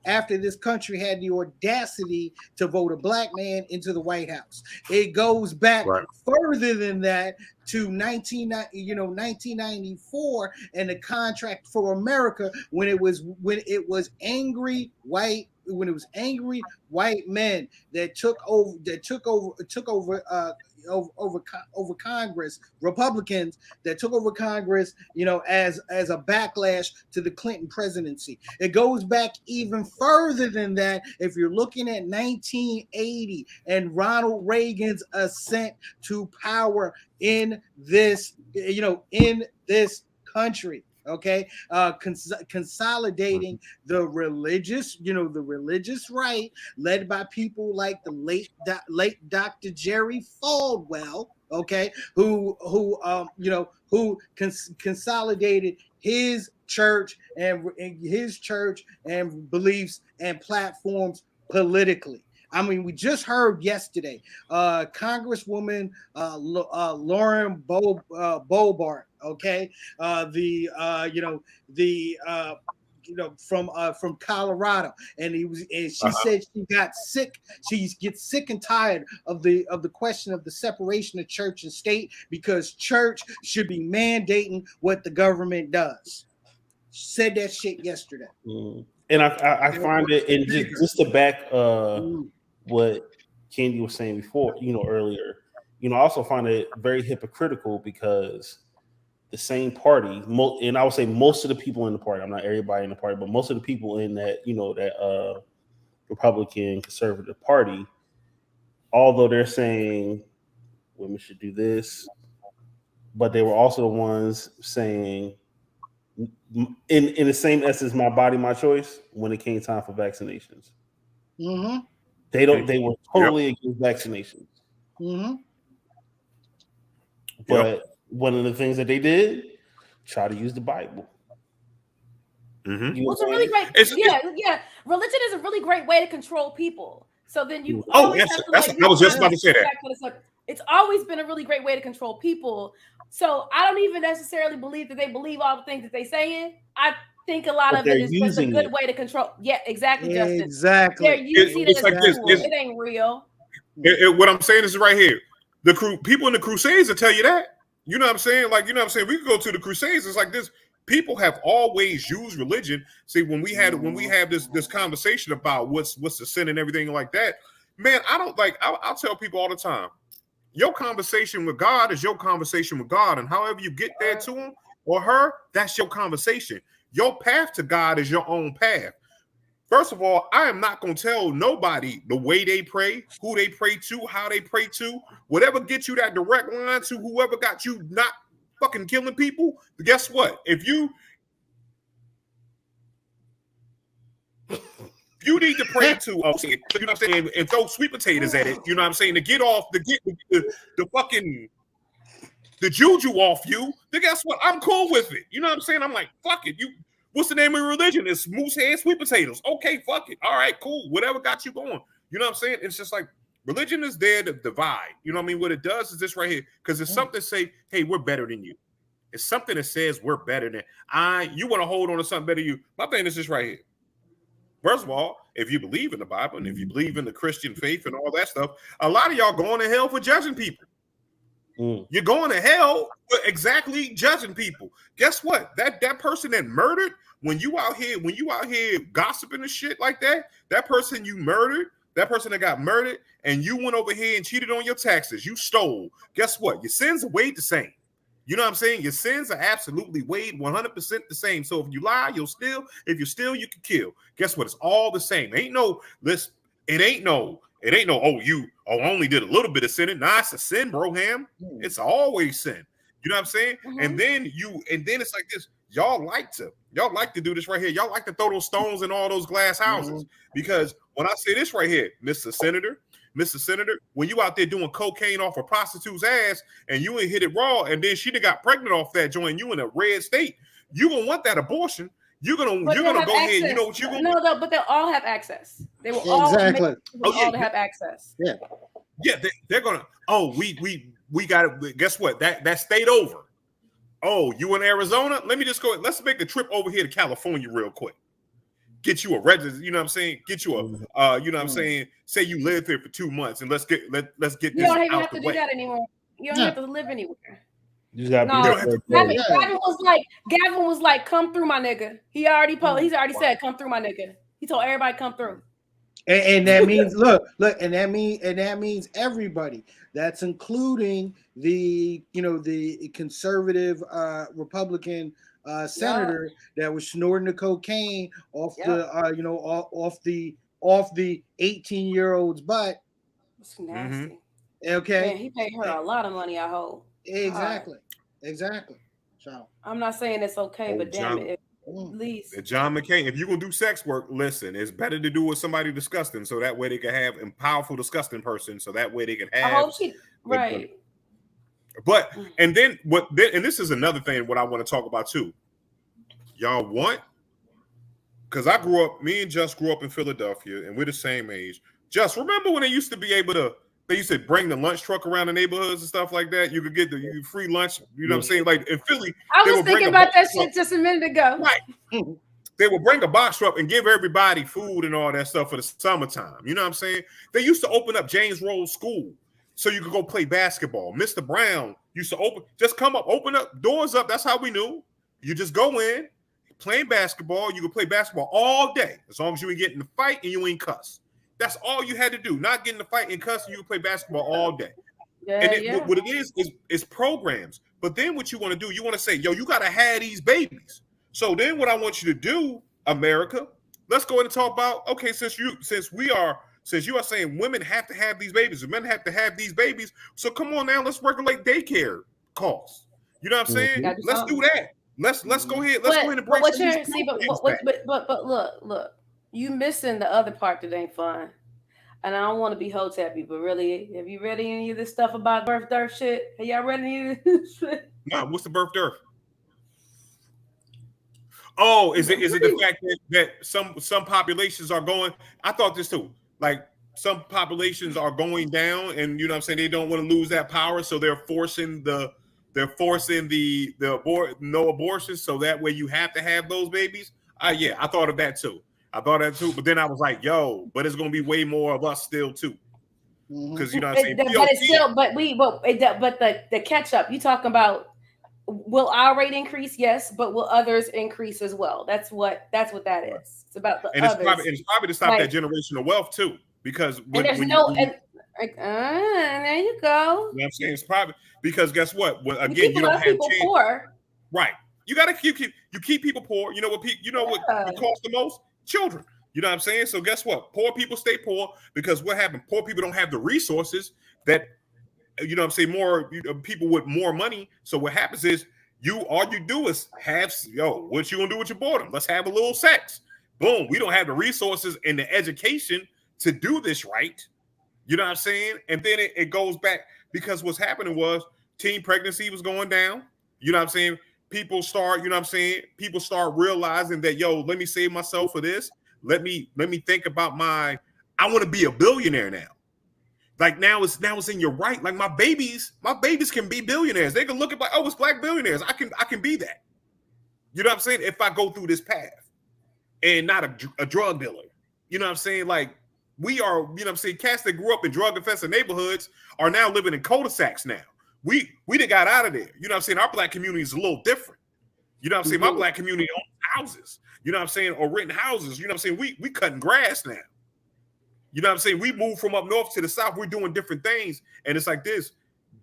after this country had the audacity to vote a black man into the White House. It goes back further than that to 1994 and the Contract for America when it was angry white men that took over over Congress, Republicans that took over Congress, as a backlash to the Clinton presidency. It goes back even further than that. If you're looking at 1980 and Ronald Reagan's ascent to power in this, in this country. Okay, consolidating the religious right, led by people like the late Dr. Jerry Falwell. Okay, who consolidated his church and beliefs and platforms politically. I mean, we just heard yesterday, Congresswoman Lauren Boebert, okay, from Colorado, and she said she got sick. She gets sick and tired of the question of the separation of church and state, because church should be mandating what the government does. She said that shit yesterday. And I find it, and just to back what Candy was saying before, earlier, I also find it very hypocritical, because the same party, and I would say most of the people in the party, I'm not everybody in the party, but most of the people in that, that Republican conservative party, although they're saying women should do this, but they were also the ones saying, in the same essence, my body, my choice, when it came time for vaccinations. Mm-hmm. They were totally against vaccinations. Mm-hmm. But one of the things that they did, try to use the Bible. Mm-hmm. Well, it's a really great, religion is a really great way to control people. So then you I was just about to say that. It's always been a really great way to control people. So I don't even necessarily believe that they believe all the things that they're saying. I think a lot of it is just a good way to control. Yeah, exactly, Justin. Exactly. They're using it as a tool. It ain't real. What I'm saying is right here. The people in the Crusades will tell you that. You know what I'm saying? Like, we could go to the Crusades. It's like this. People have always used religion. See, when we have this conversation about what's the sin and everything like that, man, I'll tell people all the time, your conversation with God is your conversation with God, and however you get there to him or her, that's your conversation. Your path to God is your own path. First of all, I am not going to tell nobody the way they pray, who they pray to, how they pray to, whatever gets you that direct line to whoever got you not fucking killing people. Guess what? If you need to pray to, you know what I'm saying, and throw sweet potatoes at it, you know what I'm saying, to get off, the fucking the juju off you, then guess what? I'm cool with it. You know what I'm saying? I'm like, fuck it. What's the name of your religion? It's moose head sweet potatoes. Okay, fuck it. All right, cool. Whatever got you going. You know what I'm saying? It's just like religion is there to divide. You know what I mean? What it does is this right here, because it's something to say, hey, we're better than you. It's something that says we're better than you want to hold on to something better than you. My thing is this right here. First of all, if you believe in the Bible and if you believe in the Christian faith and all that stuff, a lot of y'all going to hell for judging people. You're going to hell for exactly judging people. Guess what? That person that murdered, when you out here gossiping and shit like that, that person you murdered, that person that got murdered, and you went over here and cheated on your taxes, you stole. Guess what? Your sins are weighed the same. You know what I'm saying? Your sins are absolutely weighed 100% the same. So if you lie, you'll steal. If you steal, you can kill. Guess what? It's all the same. It ain't no, you only did a little bit of sinning. Nah, it's a sin, bro, Ham. It's always sin. You know what I'm saying? Mm-hmm. And then it's like this. Y'all like to do this right here. Y'all like to throw those stones in all those glass houses. Because when I say this right here, Mr. Senator, when you out there doing cocaine off a prostitute's ass and you ain't hit it raw, and then she done got pregnant off that joint, you in a red state, you gonna want that abortion. You're gonna go ahead. You know what you're gonna do? But they'll all have access. They will all have access. Yeah, they're gonna. Oh, we got it. Guess what? That state over. Oh, you in Arizona? Let me just go. Let's make a trip over here to California real quick. Get you a register. You know what I'm saying? Get you a. You know what I'm saying? Say you live here for 2 months, and let's get this. You don't even have to do that anymore. You don't have to live anywhere. You gotta Gavin was like, come through, my nigga. He's already said, come through, my nigga. He told everybody, come through. And that means look, and that means everybody. That's including the the conservative Republican Yep. senator that was snorting the cocaine off Yep. the off the 18-year-old's butt. It's Mm-hmm. nasty. Man, Okay, he paid her E- a lot of money, I hope. God. exactly. So I'm not saying it's okay, Oh, but damn John. it, mm, at least. John McCain, if you're gonna do sex work, listen, it's better to do with somebody disgusting, so that way they can have a powerful disgusting person, so that way they can I have hope she the. right. But and then what? And this is another thing what I want to talk about too. Y'all want? Because I grew up, me and Just grew up in Philadelphia, and we're the same age. Just remember when they used to be able to. They used to bring the lunch truck around the neighborhoods and stuff like that. You could get the free lunch. You know what I'm saying? Like in Philly, I they was would bring thinking a about box that truck. shit just a minute ago. Right. They would bring a box truck and give everybody food and all that stuff for the summertime. You know what I'm saying? They used to open up James Rose School so you could go play basketball. Mr. Brown used to just come up, open up, doors up. That's how we knew. You just go in, playing basketball. You could play basketball all day as long as you ain't get in the fight and you ain't cuss. That's all you had to do. Not get in the fight and cuss, and you could play basketball all day. And Yeah. what it is programs. But then what you want to do, you want to say, yo, you got to have these babies. So then what I want you to do, America, let's go ahead and talk about, okay, since you are saying women have to have these babies, men have to have these babies. So come on now, let's regulate daycare costs. You know what I'm saying? Gotta do Let's do something. that. Let's go ahead. Let's go ahead and But bring what some of these you're see, programs back. but look, you missing the other part that ain't fun. And I don't want to be hoteppy, but really, have you read any of this stuff about birth dearth shit? Have y'all read any of this shit? No, what's the birth dearth? Oh, is it the fact that some populations are going? I thought this too. Like some populations are going down, and you know what I'm saying, they don't want to lose that power, so they're forcing the no abortion, so that way you have to have those babies. Yeah, I thought of that too. But then I was like, yo, but it's gonna be way more of us still too. Because you know what I'm saying? But it's still, but the catch up. You talking about? Will our rate increase? Yes, but will others increase as well? That's what that is. It's about the and others. it's probably to stop that generational wealth too. Because and there's there you go. You know what I'm saying? It's probably because guess what? Well, again, keep you don't have people poor. Right. You gotta keep people poor. You know what what costs the most? Children. You know what I'm saying? So guess what? Poor people stay poor because what happened? Poor people don't have the resources that you know what I'm saying, more people with more money. So what happens is all you do is have what you gonna do with your boredom? Let's have a little sex. Boom. We don't have the resources and the education to do this right. You know what I'm saying? And then it goes back because what's happening was teen pregnancy was going down. You know what I'm saying? People start realizing that, let me save myself for this. Let me think about I want to be a billionaire now. Like now it's in your right. Like my babies can be billionaires. They can look at it's black billionaires. I can be that. You know what I'm saying? If I go through this path and not a drug dealer. You know what I'm saying? Like we are, you know what I'm saying? Cats that grew up in drug infested neighborhoods are now living in cul-de-sacs now. We done got out of there. You know what I'm saying? Our black community is a little different. You know what I'm saying? My black community owns houses. You know what I'm saying? Or renting houses. You know what I'm saying? We cutting grass now. You know what I'm saying? We moved from up north to the south. We're doing different things. And it's like this.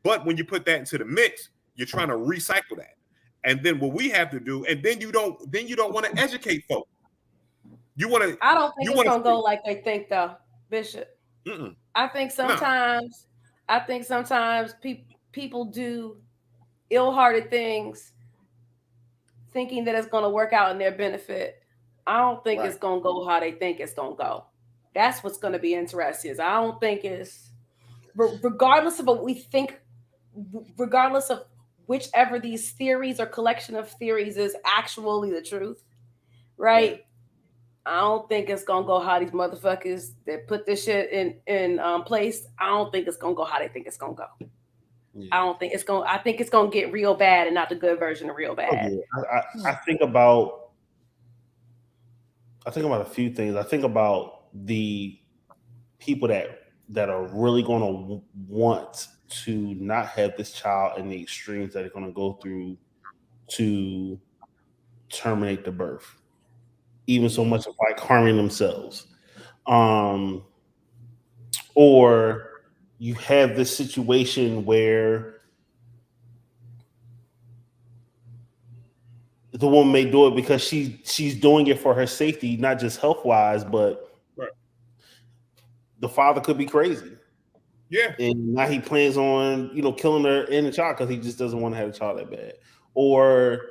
But when you put that into the mix, you're trying to recycle that. And then what we have to do, and then you don't want to educate folks. You want to. I don't think it's gonna go like they think, though, Bishop. Mm-mm. I think sometimes people do ill-hearted things, thinking that it's gonna work out in their benefit. I don't think it's gonna go how they think it's gonna go. That's what's gonna be interesting. I don't think it's regardless of what we think, regardless of whichever these theories or collection of theories is actually the truth, right? I don't think it's gonna go how these motherfuckers that put this shit in place. I don't think it's gonna go how they think it's gonna go. Yeah. I don't think it's gonna. I think it's gonna get real bad and not the good version of real bad. Oh, yeah. I think about a few things. I think about the people that are really going to want to not have this child and the extremes that are going to go through to terminate the birth, even so much of like harming themselves. Or you have this situation where the woman may do it because she's doing it for her safety, not just health wise, but Right. the father could be crazy. Yeah. And now he plans on, killing her and the child because he just doesn't want to have a child that bad. Or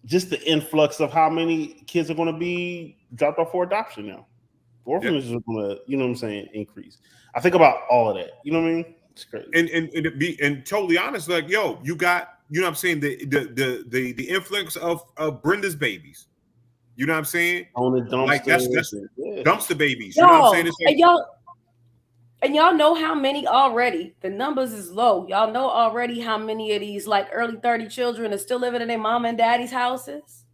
just the influx of how many kids are going to be dropped off for adoption now. Orphanages are going to, increase. I think about all of that. You know what I mean? It's crazy. And totally honest, like, yo, you got, you know what I'm saying, the influx of Brenda's babies. You know what I'm saying? On the dumpster. Like that's dumpster babies. You know what I'm saying? It's like, and y'all know how many already. The numbers is low. Y'all know already how many of these like early 30 children are still living in their mom and daddy's houses.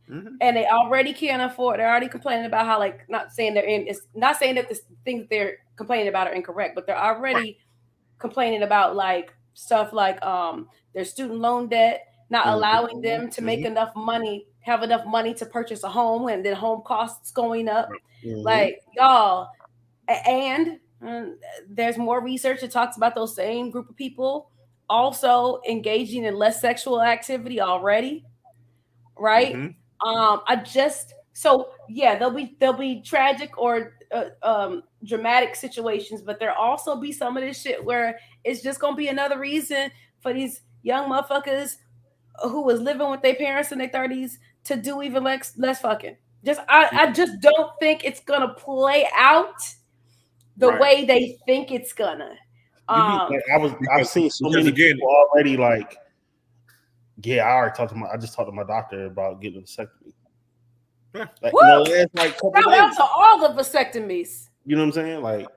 Mm-hmm. And they already can't afford. They're already complaining about how, like, not saying it's not saying that the things they're complaining about are incorrect, but they're already complaining about like stuff like their student loan debt, not allowing them to make enough money, have enough money to purchase a home, and then home costs going up. Like, y'all, and there's more research that talks about those same group of people also engaging in less sexual activity already, right? There'll be tragic or dramatic situations, but there'll also be some of this shit where it's just gonna be another reason for these young motherfuckers who was living with their parents in their 30s to do even less fucking. I just don't think it's gonna play out the way they think it's gonna. I've seen so many people already like, yeah, I just talked to my doctor about getting a vasectomy. Like, it's like shout out to all the vasectomies. You know what I'm saying? Like,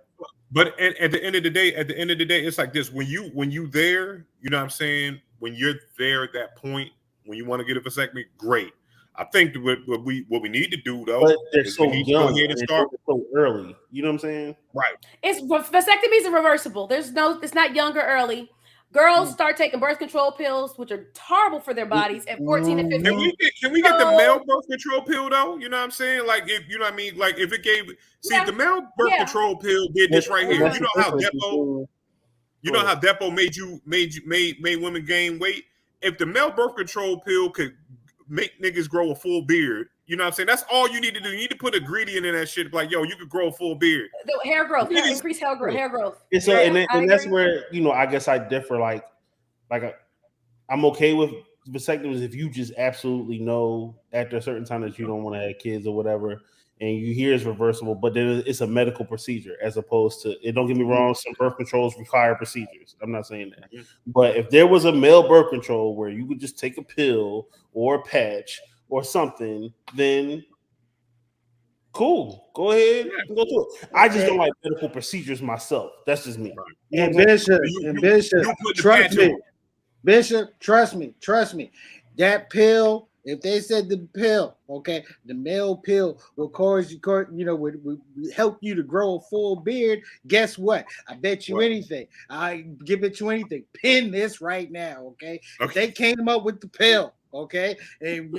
but at the end of the day, it's like this. When you there, you know what I'm saying? When you're there at that point, when you want to get a vasectomy, great. I think what we need to do though, but they're is so we need young to go ahead and start so early. You know what I'm saying? Right. Vasectomies are reversible. It's not young or early. Girls start taking birth control pills, which are horrible for their bodies at 14 and 15. Can we get the male birth control pill though? You know what I'm saying? Like, if you know what I mean, like if it gave the male birth control pill did this right here. You know how Depo made women gain weight? If the male birth control pill could make niggas grow a full beard, you know what I'm saying? That's all you need to do. You need to put an ingredient in that shit. Like, yo, you could grow a full beard. The hair growth, increase hair growth. And so, and that's where, I guess I differ. Like I'm okay with vasectomies if you just absolutely know after a certain time that you don't want to have kids or whatever, and you hear it's reversible, but then it's a medical procedure as opposed to it. Don't get me wrong, some birth controls require procedures. I'm not saying that, but if there was a male birth control where you could just take a pill or a patch or something, then cool, go ahead and go through it. I just don't like medical procedures myself. That's just me. And Bishop, trust me. That pill, if they said the pill, okay, the male pill will cause you, would help you to grow a full beard. Guess what? I bet you anything. I give it you anything. Pin this right now, okay? If they came up with the pill, okay, and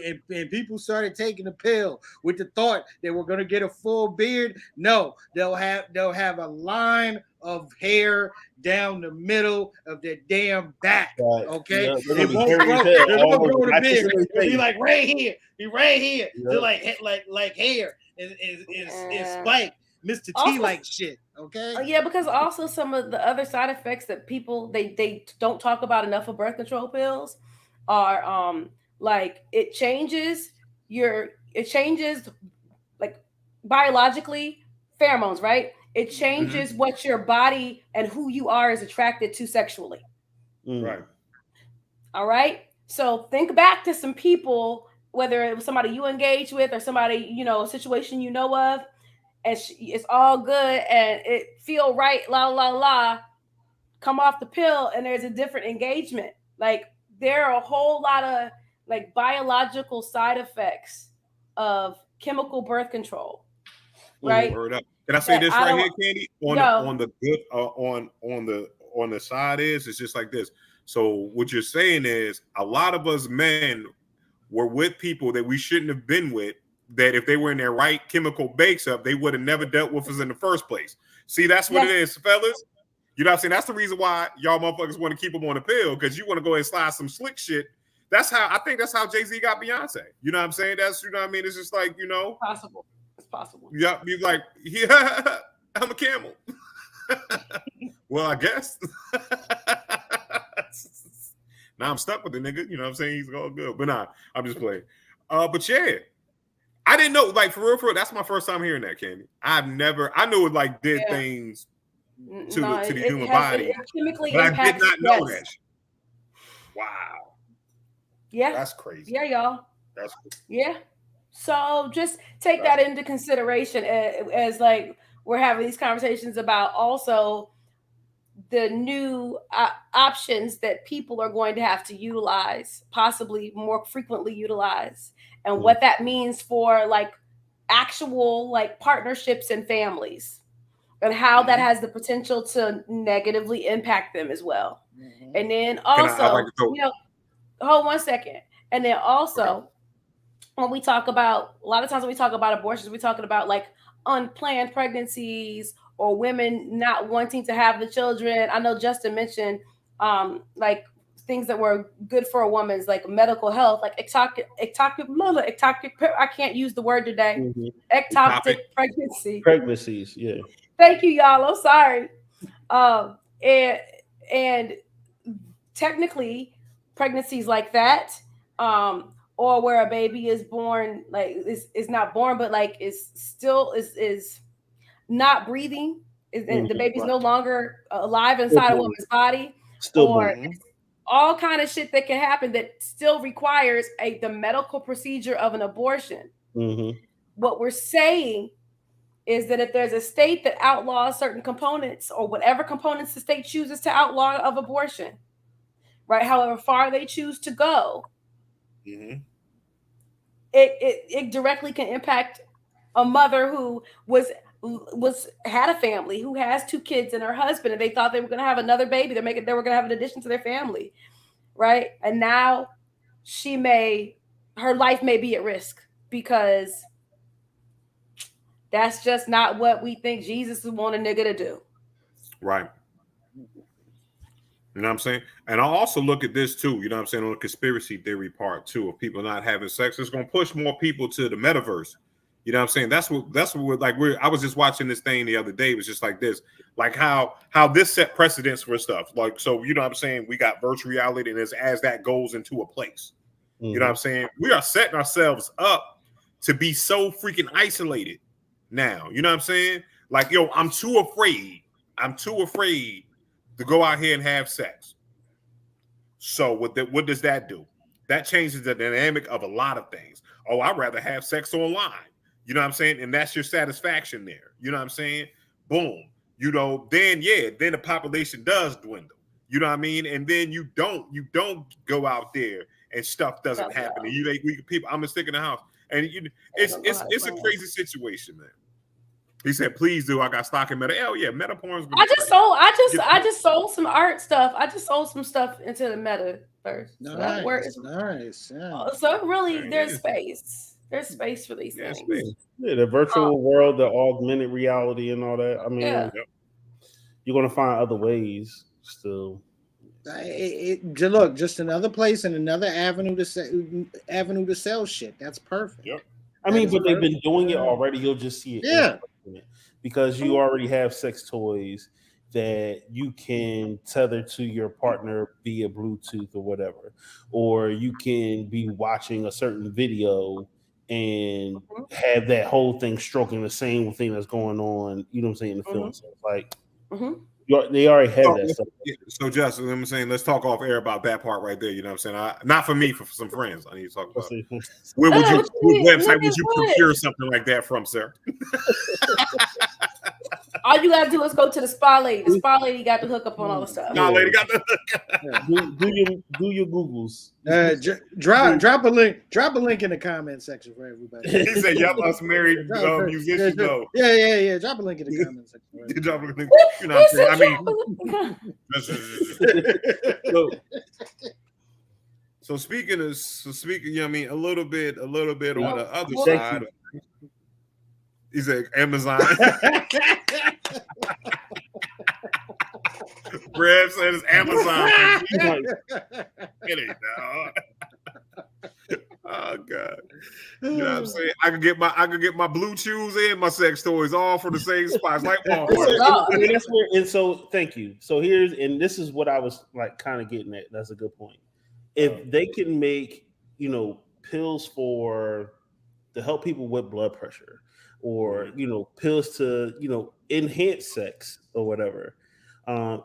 people started taking the pill with the thought they were going to get a full beard, no, they'll have a line of hair down the middle of their damn back. Okay, it won't grow. It won't grow the beard. It'll be like right here. Be right here. Yeah. Like hair is spike. Mr. T like shit. Okay. Yeah, because also some of the other side effects that people they don't talk about enough of birth control pills are like it changes like biologically pheromones, right? It changes what your body and who you are is attracted to sexually. Right. All right. So think back to some people, whether it was somebody you engaged with or somebody, a situation you know of, and it's all good and it feel right, la, la, la, come off the pill and there's a different engagement. Like there are a whole lot of like biological side effects of chemical birth control. Right. Word up. Can I say this right here, Candy? On the good on the side it's just like this. So what you're saying is a lot of us men were with people that we shouldn't have been with, that if they were in their right chemical makeup, they would have never dealt with us in the first place. See, that's what it is, fellas. You know what I'm saying? That's the reason why y'all motherfuckers want to keep them on the pill, because you want to go and slide some slick shit. That's how I think that's how Jay-Z got Beyonce. You know what I'm saying? That's, you know what I mean? It's just like, you know. Possible. It's possible. Yeah, you're like, yeah, I'm a camel. Well, I guess. Now I'm stuck with the nigga. You know what I'm saying? He's all good. But nah, I'm just playing. But yeah. I didn't know, like, for real, that's my first time hearing that, Candy. I knew it like did things to the human body. But I did not know that. Wow. Yeah. That's crazy. Yeah, y'all. That's crazy. Yeah. So just take that into consideration as like we're having these conversations about also the new options that people are going to have to utilize, possibly more frequently utilize, and what that means for like actual like partnerships and families, and how that has the potential to negatively impact them as well. And then also, you know, hold 1 second. And then also, when we talk about, a lot of times when we talk about abortions, we're talking about like unplanned pregnancies or women not wanting to have the children. I know Justin mentioned like things that were good for a woman's like medical health, like ectopic, I can't use the word today. Ectopic pregnancies. Yeah. Thank you, y'all. I'm sorry. And technically pregnancies like that, or where a baby is born, like is not born, but like is still is not breathing, and the baby's no longer alive inside a woman's body, or all kind of shit that can happen that still requires the medical procedure of an abortion. What we're saying is that if there's a state that outlaws certain components, or whatever components the state chooses to outlaw of abortion, right, however far they choose to go, it directly can impact a mother who had a family, who has 2 kids and her husband, and they thought they were going to have another baby. They were going to have an addition to their family, right? And now her life may be at risk because that's just not what we think Jesus would want a nigga to do. Right. You know what I'm saying? And I'll also look at this too, you know what I'm saying, on the conspiracy theory part too, of people not having sex. It's going to push more people to the metaverse. You know what I'm saying? That's what like I was just watching this thing the other day. It was just like this, like how this set precedents for stuff. Like, so, you know what I'm saying? We got virtual reality, and as that goes into a place, you know what I'm saying? We are setting ourselves up to be so freaking isolated now. You know what I'm saying? Like, yo, I'm too afraid to go out here and have sex. So what does that do? That changes the dynamic of a lot of things. Oh, I'd rather have sex online. You know what I'm saying? And that's your satisfaction there. You know what I'm saying? Boom. You know, then the population does dwindle. You know what I mean? And then you don't go out there and stuff doesn't happen. And people, I'm gonna stick in the house. And it's a crazy situation, man. He said, "Please do. I got stock in meta." Hell yeah, meta porn's. I just sold some art stuff. I just sold some stuff into the metaverse. Nice. Yeah. So really, there's space. There's space for these things. Yeah, the virtual world, the augmented reality, and all that. I mean, you're gonna find other ways still. Look, just another place and another avenue to sell shit. That's perfect. Yep. I mean, but they've been doing it already. You'll just see it. Yeah. Because you already have sex toys that you can tether to your partner via Bluetooth or whatever, or you can be watching a certain video and have that whole thing stroking the same thing that's going on. You know what I'm saying? In the film, so it's like they already have that stuff. So, Justin, I'm saying, let's talk off air about that part right there. You know what I'm saying? Not for me, for some friends. I need to talk about. What website would you procure something like that from, sir? All you gotta do is go to the spa lady. The spa lady got the hook up on all the stuff. Spa lady got the hook. Do your Googles. Drop a link. Drop a link in the comment section for everybody. He said, "Yep, us married musicians." Yeah. Drop a link in the comment section. Drop a link. You know what I'm saying? I mean, So speaking, you know what I mean, a little bit on the other Thank side. you. He said Amazon. Brad said it's Amazon. It ain't, dog. Oh God. You know what I'm saying? I could get my blue chews and my sex toys all from the same spots, like Walmart. God. And so thank you. So this is what I was like kind of getting at. That's a good point. If they can make, pills to help people with blood pressure, or pills to enhance sex or whatever.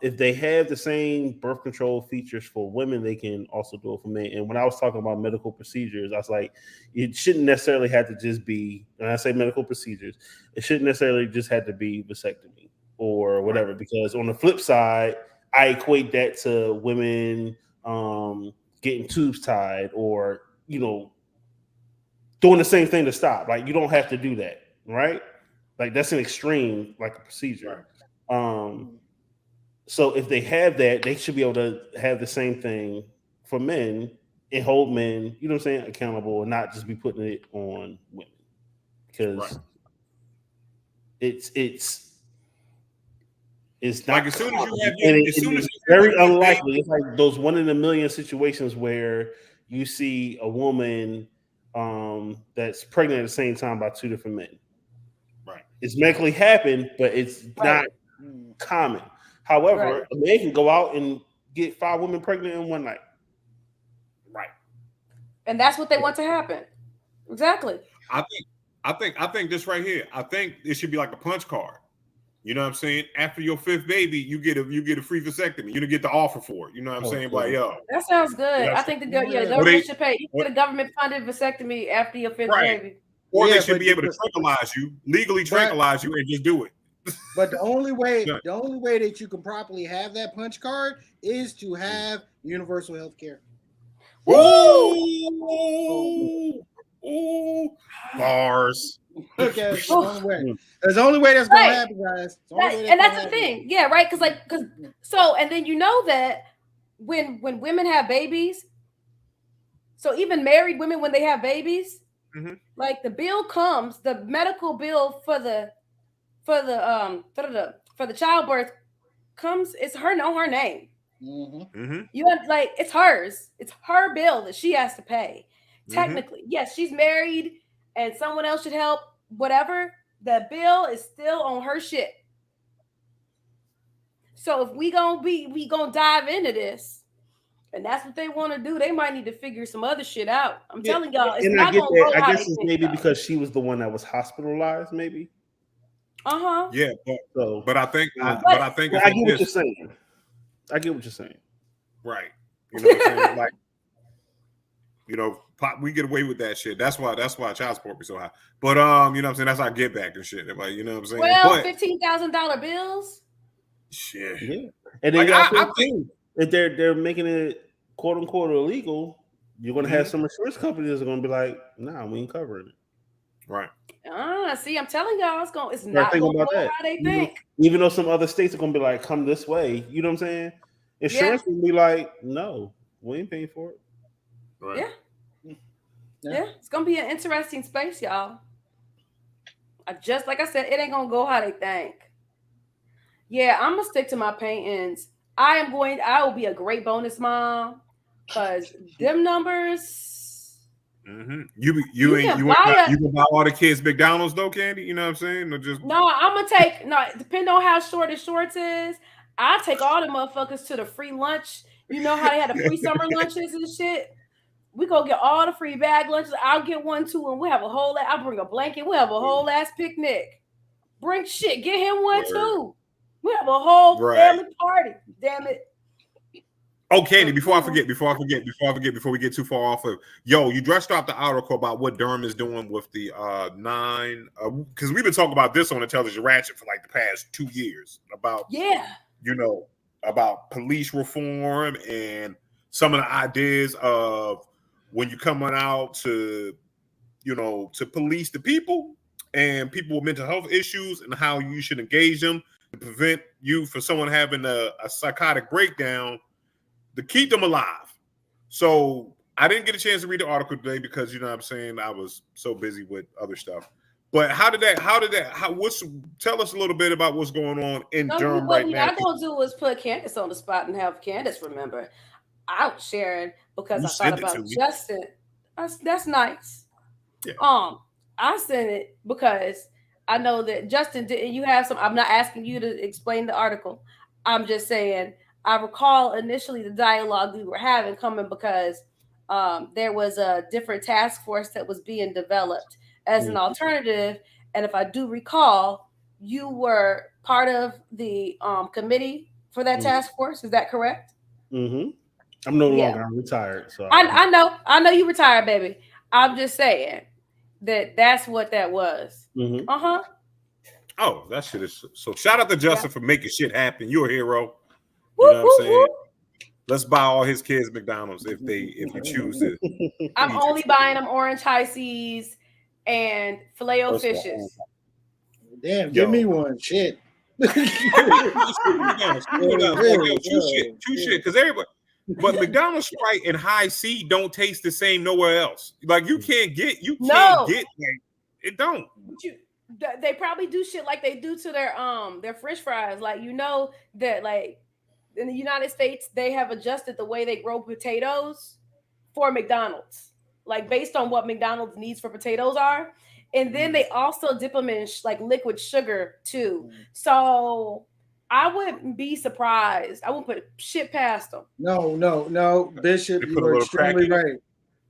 If they have the same birth control features for women, they can also do it for men. And when I was talking about medical procedures, I was like, it shouldn't necessarily have to just be, when I say medical procedures, it shouldn't necessarily just have to be vasectomy or whatever. Right. Because on the flip side, I equate that to women getting tubes tied or, doing the same thing to stop. Like, you don't have to do that, right? Like, that's an extreme, like a procedure. Right. So if they have that, they should be able to have the same thing for men and hold men, you know what I'm saying, accountable, and not just be putting it on women. Because it's not like as soon as you have it's very unlikely. It's like those 1 in a million situations where you see a woman that's pregnant at the same time by 2 different men. Right. It's medically happened, but it's not common. However, a man can go out and get 5 women pregnant in one night. Right. And that's what they want to happen. Exactly. I think this right here. I think it should be like a punch card. You know what I'm saying? After your 5th baby, you get a free vasectomy. You don't get the offer for it. You know what I'm saying? Like, yo. That sounds good. I think the government should pay. You get a government funded vasectomy after your 5th baby. Or they should be able to tranquilize you, legally tranquilize you, and just do it. But the only way that you can properly have that punch card is to have universal health care. Ooh, bars. Okay, that's the only way. That's the only way that's gonna happen, guys. And that's the thing, yeah, right? Because and then you know that when women have babies, so even married women when they have babies, like the bill comes, the medical bill for the childbirth comes, it's her name. You have, like, it's hers. It's her bill that she has to pay. Technically, yes, she's married and someone else should help. Whatever, the bill is still on her shit. So if we gonna dive into this, and that's what they want to do, they might need to figure some other shit out. I'm telling y'all, it's not gonna go. I guess it's maybe because she was the one that was hospitalized, maybe. Yeah, but I think I get what you're saying. I get what you're saying. Right. You know what I'm saying? Like, we get away with that shit. That's why child support be so high. But you know what I'm saying? That's our get back and shit. Like, you know what I'm saying? Well, $15,000 bills. Shit. Yeah. And then I think if they're making it quote unquote illegal, you're gonna have some insurance companies that are gonna be like, nah, we ain't covering it. Right. See, I'm telling y'all, it's not going to go how they think. Even though some other states are going to be like, come this way. You know what I'm saying? Insurance will be like, no, we ain't paying for it. Right. Yeah. It's going to be an interesting space, y'all. Just like I said, it ain't going to go how they think. Yeah, I'm going to stick to my paintings. I will be a great bonus mom because them numbers. You can buy all the kids McDonald's though, Candy. You know what I'm saying? Or just I'm gonna take depending on how short the shorts is. I'll take all the motherfuckers to the free lunch. You know how they had the free summer lunches and shit. We go get all the free bag lunches. I'll get one too, and we'll have a whole. I'll bring a blanket. We'll have a whole ass picnic. Bring shit. Get him one too. We have a whole family party. Damn it. Oh, Candy, before we get too far off of, you just dropped the article about what Durham is doing with the because we've been talking about this on Intelligent Ratchet for like the past 2 years about about police reform and some of the ideas of when you're coming out to police the people and people with mental health issues and how you should engage them to prevent you from someone having a psychotic breakdown to keep them alive. So I didn't get a chance to read the article today because you know what I'm saying I was so busy with other stuff. But tell us a little bit about what's going on in Durham What right we're now. not gonna do is put Candace on the spot and have Candace remember. I was sharing because You I thought sent it about to me. Justin. That's nice. Yeah. I sent it because I know that Justin did. You have some. I'm not asking you to explain the article. I'm just saying I recall initially the dialogue we were having coming because there was a different task force that was being developed as an alternative, and if I do recall, you were part of the committee for that task force. Is that correct? Mm-hmm. I'm no longer. I'm retired. So I know you retired, baby. I'm just saying that's what that was. Mm-hmm. Oh, that shit is so. Shout out to Justin for making shit happen. You're a hero. You Woo, know what I'm woo, saying? woo. Let's buy all his kids McDonald's if you choose to. I'm only buying them orange high seas and filet o fishes. Damn, give me one. Shit. True shit. Because everybody, but McDonald's Sprite and High C don't taste the same nowhere else. Like you can't get like it don't. They probably do shit like they do to their French fries. Like you know that like in the United States they have adjusted the way they grow potatoes for McDonald's, like based on what McDonald's needs for potatoes are. And then they also dip them in like liquid sugar too. So I wouldn't be surprised. I wouldn't put shit past them. No, Bishop, you are extremely right.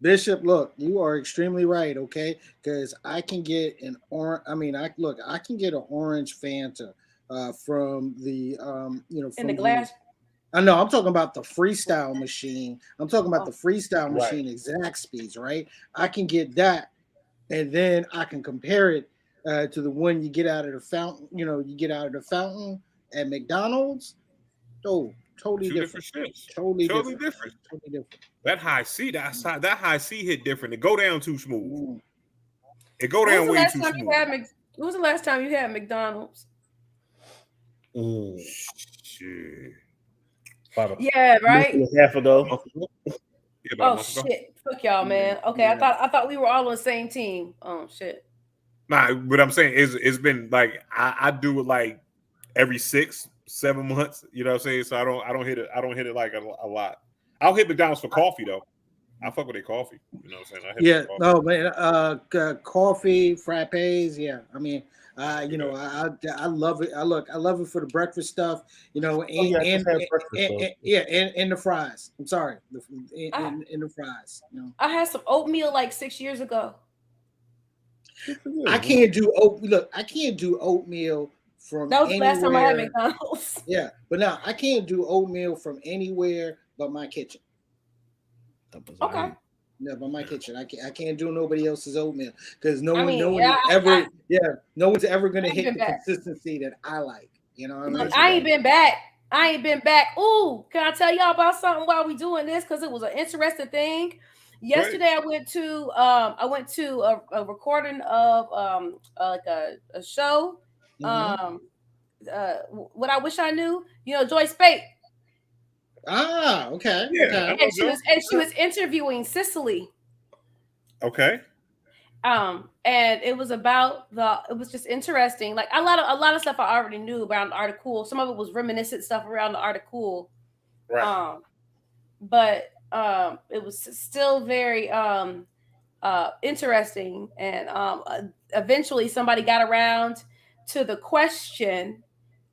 Bishop, look, you are extremely right. Okay, because I can get an orange. I mean, I can get an orange Fanta from the from in the glass. I know. I'm talking about the freestyle machine. I'm talking about the freestyle machine exact speeds, right? I can get that, and then I can compare it to the one you get out of the fountain. You get out of the fountain at McDonald's. Oh, totally different. Totally different. That high C hit different. It go down too smooth. It go down way too smooth. When was the last time you had McDonald's? Shit. Yeah, right. Half ago. Oh shit! Fuck y'all, man. Okay, yeah. I thought we were all on the same team. Oh shit. Nah, but I'm saying it's been like I do it like every 6-7 months. You know what I'm saying? So I don't hit it like a lot. I'll hit McDonald's for coffee though. I fuck with their coffee. You know what I'm saying? No, man. Coffee, frappes. Yeah, I mean, I love it. I love it for the breakfast stuff. And the fries. I'm sorry, in the fries. I had some oatmeal like 6 years ago. I can't do I can't do oatmeal from. That was the last time I had McDonald's. Yeah, but now I can't do oatmeal from anywhere but my kitchen. Okay. No, but my kitchen. I can't do nobody else's oatmeal because no one's ever gonna hit the consistency that I like. You know what I mean? Look, I ain't been back. Ooh, can I tell y'all about something while we doing this? Because it was an interesting thing. Yesterday, I went to a recording of like a show. What I wish I knew. Joyce Spate. Ah, okay. Yeah, okay. And she was interviewing Cicely. Okay. And it was it was just interesting. Like a lot of stuff I already knew around the Art of Cool. Some of it was reminiscent stuff around the Art of Cool. Right. But it was still very interesting. And eventually somebody got around to the question,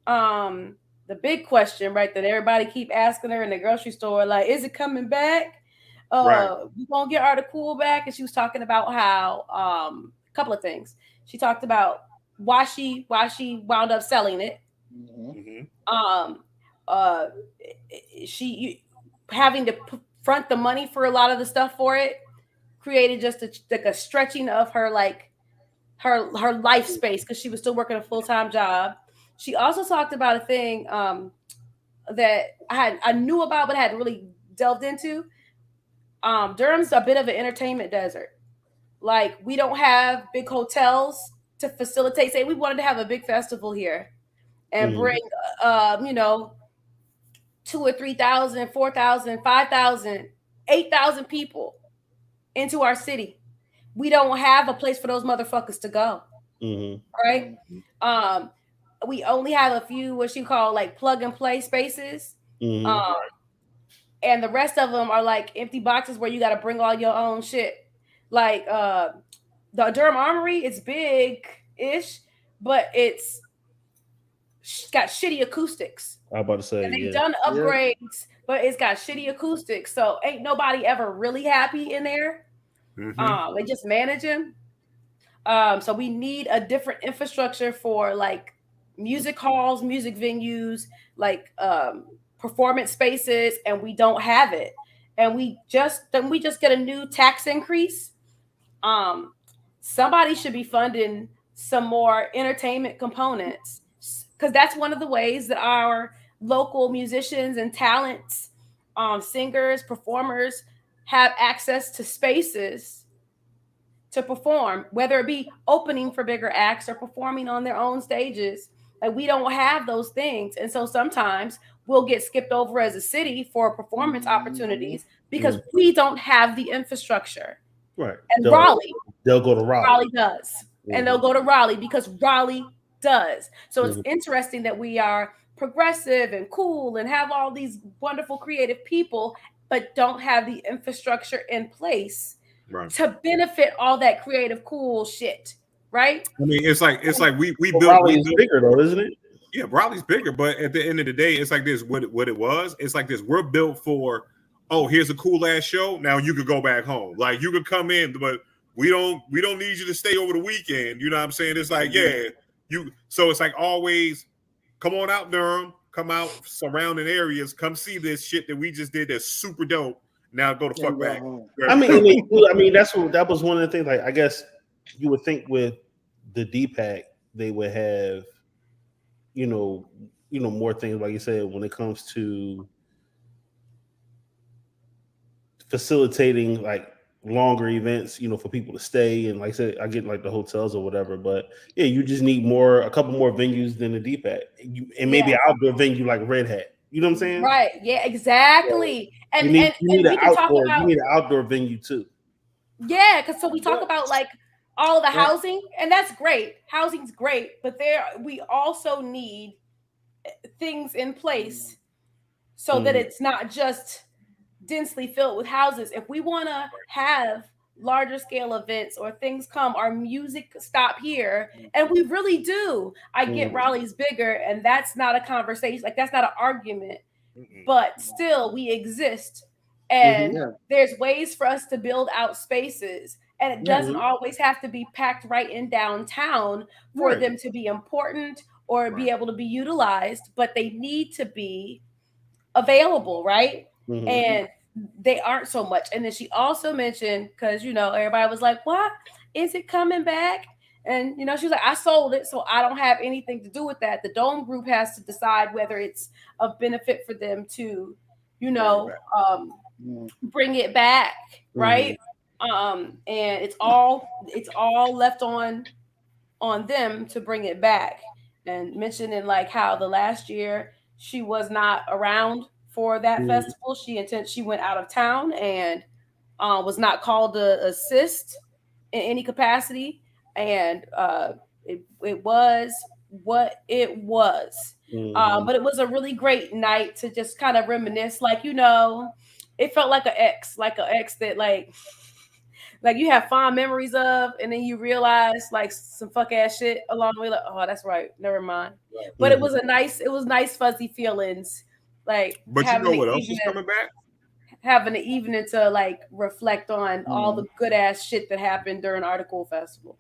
the big question, right, that everybody keep asking her in the grocery store, like, is it coming back? We gonna get Art of Cool back? And she was talking about how a couple of things. She talked about why she wound up selling it. She having to front the money for a lot of the stuff for it created just a stretching of her her life space because she was still working a full-time job. She also talked about a thing that I knew about but I hadn't really delved into. Durham's a bit of an entertainment desert. Like, we don't have big hotels to facilitate. Say we wanted to have a big festival here and bring 2,000 or 3,000, 4,000, 5,000, 8,000 people. into our city. We don't have a place for those motherfuckers to go. Mm-hmm. Right? We only have a few what you call like plug and play spaces. Mm-hmm. And the rest of them are like empty boxes where you got to bring all your own shit. Like the Durham Armory, it's big-ish, but it's got shitty acoustics. I was about to say, and they've done upgrades, but it's got shitty acoustics. So ain't nobody ever really happy in there. They just manage them. So we need a different infrastructure for like music halls, music venues, like performance spaces, and we don't have it. And we just get a new tax increase. Somebody should be funding some more entertainment components, because that's one of the ways that our local musicians and talents, singers, performers have access to spaces to perform, whether it be opening for bigger acts or performing on their own stages. Like we don't have those things. And so sometimes we'll get skipped over as a city for performance opportunities because we don't have the infrastructure. Right. And they'll go to Raleigh. Raleigh does. And they'll go to Raleigh because Raleigh does. So it's interesting that we are progressive and cool and have all these wonderful creative people, but don't have the infrastructure in place to benefit all that creative cool shit. Right? I mean, it's like we built. Raleigh's bigger though, isn't it? Yeah, Raleigh's bigger, but at the end of the day, it's like this. What it was, it's like this. We're built for. Oh, here's a cool ass show. Now you could go back home. Like you could come in, but we don't need you to stay over the weekend. You know what I'm saying? It's like, so it's like always come on out, Durham, come out surrounding areas, come see this shit that we just did that's super dope. Now go the fuck back. I mean, that was one of the things. Like, I guess you would think with the DPAC, they would have, more things, like you said, when it comes to facilitating like longer events, for people to stay. And like I said, I get like the hotels or whatever, but yeah, you just need a couple more venues than the DPAC, and maybe an outdoor venue like Red Hat. You know what I'm saying? Right. Yeah, exactly. Yeah. You need an outdoor venue too. Yeah, because so we talk about like all of the housing, and that's great. Housing's great, but we also need things in place so that it's not just densely filled with houses. If we want to have larger scale events or things come, our music stop here, and we really do. I get Raleigh's bigger, and that's not a conversation. Like that's not an argument, but still we exist, and there's ways for us to build out spaces, and it doesn't always have to be packed right in downtown for them to be important or be able to be utilized, but they need to be available, right? And they aren't so much. And then she also mentioned, because everybody was like, what is it coming back? And she was like, I sold it, so I don't have anything to do with that. The Dome Group has to decide whether it's of benefit for them to bring it back, right? And it's all left on them to bring it back. And mentioning like how the last year she was not around for that festival. She went out of town and was not called to assist in any capacity, and it was what it was. But it was a really great night to just kind of reminisce. Like it felt like an ex that like you have fond memories of, and then you realize like some fuck ass shit along the way. Like, oh, that's right, never mind. But it was nice fuzzy feelings. Like, but you know what else is coming back? Having an evening to like reflect on all the good ass shit that happened during Article Festival.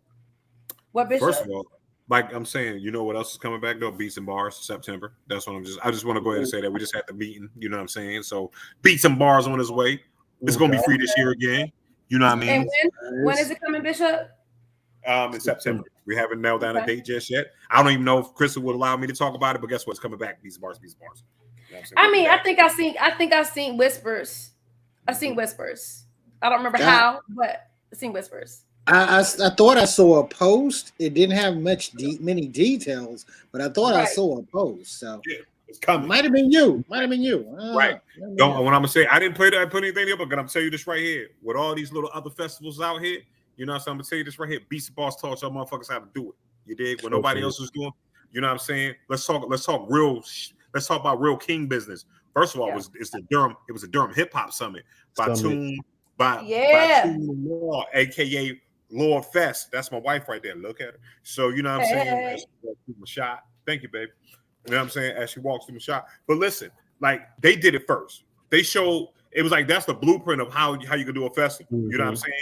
What, Bishop? First of all, like I'm saying, you know what else is coming back though? Beats and Bars, September. That's what I just want to go ahead and say that we just had the meeting. You know what I'm saying? So Beats and Bars on his way. It's gonna be free this year again. You know what I mean? And when is it coming, Bishop? In September. We haven't nailed down a date just yet. I don't even know if Crystal would allow me to talk about it, but guess what's coming back? Beats and Bars. I mean, I think I've seen whispers. I've seen whispers. I don't remember how, but I've seen whispers. I thought I saw a post. It didn't have many details, but I thought I saw a post. So It's coming. Might have been you. Might have been you. Right. Don't. What I'm gonna say, I didn't put anything up, but I'm gonna tell you this right here. With all these little other festivals out here, you know what I'm saying? I'm gonna tell you this right here. Beats the Boss taught y'all motherfuckers how to do it. You dig? When nobody else was doing, you know what I'm saying? Let's talk about real king business. First of all, it was a Durham hip hop summit by Tune Law, aka Lord Fest. That's my wife right there. Look at her. So you know what I'm saying? As she walks through my shot. Thank you, babe. You know what I'm saying? As she walks through my shop. But listen, like they did it first. They showed it was like that's the blueprint of how you can do a festival. You know what I'm saying?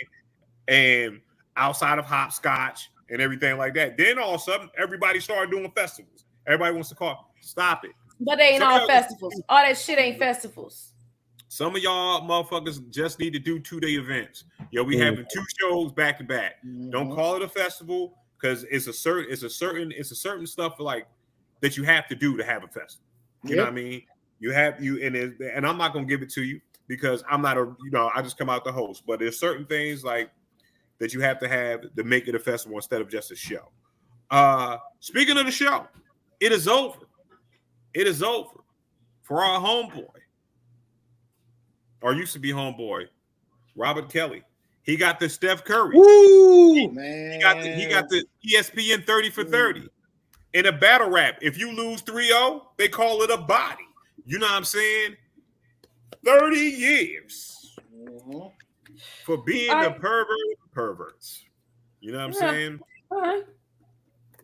And outside of hopscotch and everything like that, then all of a sudden everybody started doing festivals. Everybody wants to stop it. But they ain't all festivals. All that shit ain't festivals. Some of y'all motherfuckers just need to do 2-day events. Yo, we having 2 shows back to back. Don't call it a festival because it's a certain stuff like that you have to do to have a festival. You know what I mean? And I'm not gonna give it to you because I'm not I just come out the host, but there's certain things like that you have to make it a festival instead of just a show. Speaking of the show, it is over. It is over for our homeboy, or used to be homeboy, Robert Kelly. He got the Steph Curry. Woo, man. He got the ESPN 30 for 30. In a battle rap, if you lose 3-0, they call it a body. You know what I'm saying? 30 years for being a perverts. You know what I'm saying?